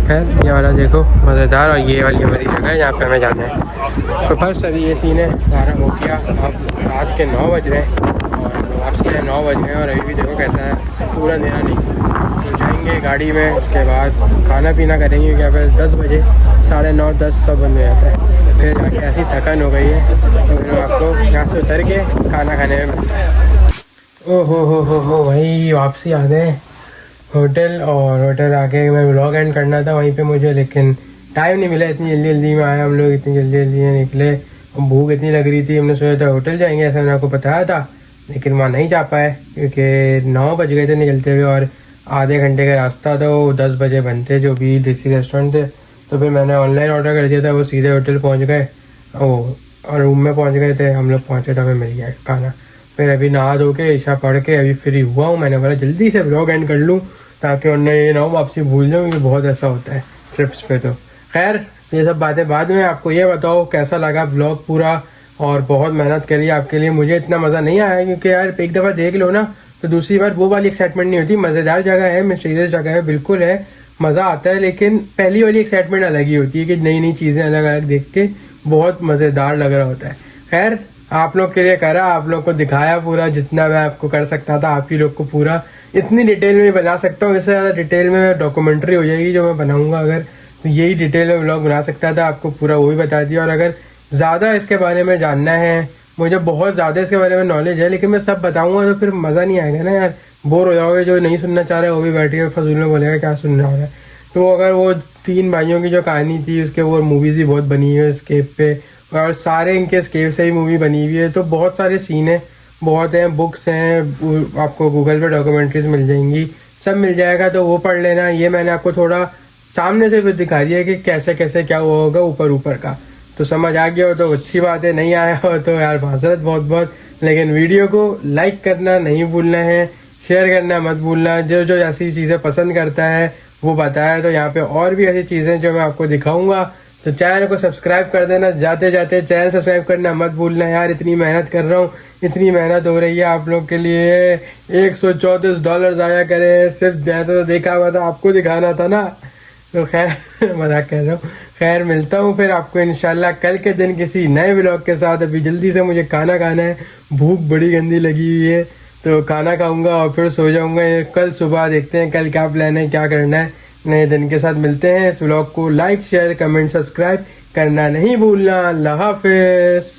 Speaker 1: खैर ये वाला देखो मज़ेदार, और ये वाली हमारी जगह है जहाँ पे हमें जाना है। तो बस अभी ये सीन है, 12 हो गया, अब रात के 9 बज रहे हैं और वापसी है 9 बज रहे हैं, और अभी भी देखो कैसा है, पूरा अंधेरा नहीं। तो जाएंगे गाड़ी में, उसके बाद खाना पीना करेंगे, क्या फिर 10 बजे 9:30 10 सब बंद हो जाता है। फिर जाके ऐसी थकान हो गई है तो फिर आपको यहाँ से उतर के खाना खाने में मिलता है। ओ हो भाई वापसी आ गए होटल, और होटल आके मैं व्लॉग एंड करना था वहीं पे मुझे, लेकिन टाइम नहीं मिला, इतनी जल्दी में आए हम लोग, इतनी जल्दी निकले। भूख इतनी लग रही थी, हमने सोचा था होटल जाएंगे ऐसा मैंने आपको बताया था, लेकिन वहाँ नहीं जा पाए क्योंकि 9 बज गए थे निकलते हुए, और आधे घंटे का रास्ता था, वो 10 बजे बनते जो भी देसी रेस्टोरेंट थे। तो फिर मैंने ऑनलाइन ऑर्डर कर दिया था, वो सीधे होटल पहुँच गए, और रूम में पहुँच गए थे हम लोग, पहुँचे तो हमें मिल गया खाना। फिर अभी नहा धो के ईशा पढ़ के अभी फ्री हुआ हूँ, मैंने बोला जल्दी से व्लॉग एंड कर लूँ ताकि उन्हें ये ना हो वापसी भूल जाऊँ, क्योंकि बहुत ऐसा होता है ट्रिप्स पे। तो खैर ये सब बातें बाद में, आपको ये बताओ कैसा लगा व्लॉग पूरा, और बहुत मेहनत करी आपके लिए। मुझे इतना मज़ा नहीं आया क्योंकि यार एक दफ़ा देख लो ना तो दूसरी बार वो वाली एक्साइटमेंट नहीं होती। मज़ेदार जगह है, मिस्टीरियस जगह है, बिल्कुल है, मज़ा आता है, लेकिन पहली वाली एक्साइटमेंट अलग ही होती है कि नई नई चीज़ें अलग अलग देख के बहुत मज़ेदार लग रहा होता है। खैर आप लोग के लिए करा, आप लोग को दिखाया पूरा, जितना मैं आपको कर सकता था आप ही लोग को पूरा इतनी डिटेल में बना सकता हूँ। इससे ज़्यादा डिटेल में डॉक्यूमेंट्री हो जाएगी जो मैं बनाऊँगा अगर तो यही डिटेल में व्लॉग बना सकता था, आपको पूरा वो भी बता दिया। और अगर ज़्यादा इसके बारे में जानना है, मुझे बहुत ज़्यादा इसके बारे में नॉलेज है, लेकिन मैं सब बताऊँगा तो फिर मज़ा नहीं आएगा ना यार, बोर हो जाओगे। जो नहीं सुनना चाह रहे वो भी बैठ के फजूल में बोलेगा क्या सुन रहा है। तो अगर वो 3 भाइयों की जो कहानी थी उसके वो मूवीज़ भी बहुत बनी हुई है स्केप पे, और सारे इनके स्केप से ही मूवी बनी हुई है। तो बहुत सारे सीन है, बहुत हैं, बुक्स हैं, आपको गूगल पे डॉक्यूमेंट्रीज मिल जाएंगी, सब मिल जाएगा, तो वो पढ़ लेना। ये मैंने आपको थोड़ा सामने से भी दिखा दिया कि कैसे कैसे क्या हुआ होगा ऊपर ऊपर का। तो समझ आ गया हो तो अच्छी बात है, नहीं आया हो तो यार माजरत बहुत बहुत। लेकिन वीडियो को लाइक करना नहीं भूलना है, शेयर करना मत भूलना। जो जो ऐसी चीज़ें पसंद करता है वो बताया। तो यहाँ पे और भी ऐसी चीज़ें जो मैं आपको दिखाऊंगा, तो चैनल को सब्सक्राइब कर देना। जाते जाते चैनल सब्सक्राइब करना मत भूलना यार, इतनी मेहनत कर रहा हूँ, इतनी मेहनत हो रही है आप लोग के लिए। $134 आया करे, सिर्फ मैं तो देखा हुआ था, आपको दिखाना था ना। तो खैर मजाक कर रहा हूँ। खैर मिलता हूँ फिर आपको इंशाल्लाह कल के दिन किसी नए व्लॉग के साथ। अभी जल्दी से मुझे खाना खाना है, भूख बड़ी गंदी लगी हुई है, तो खाना खाऊंगा और फिर सो जाऊंगा। कल सुबह देखते हैं कल क्या प्लान है, क्या करना है। नए दिन के साथ मिलते हैं। इस व्लॉग को लाइक शेयर कमेंट सब्सक्राइब करना नहीं भूलना। अल्लाह हाफिज़।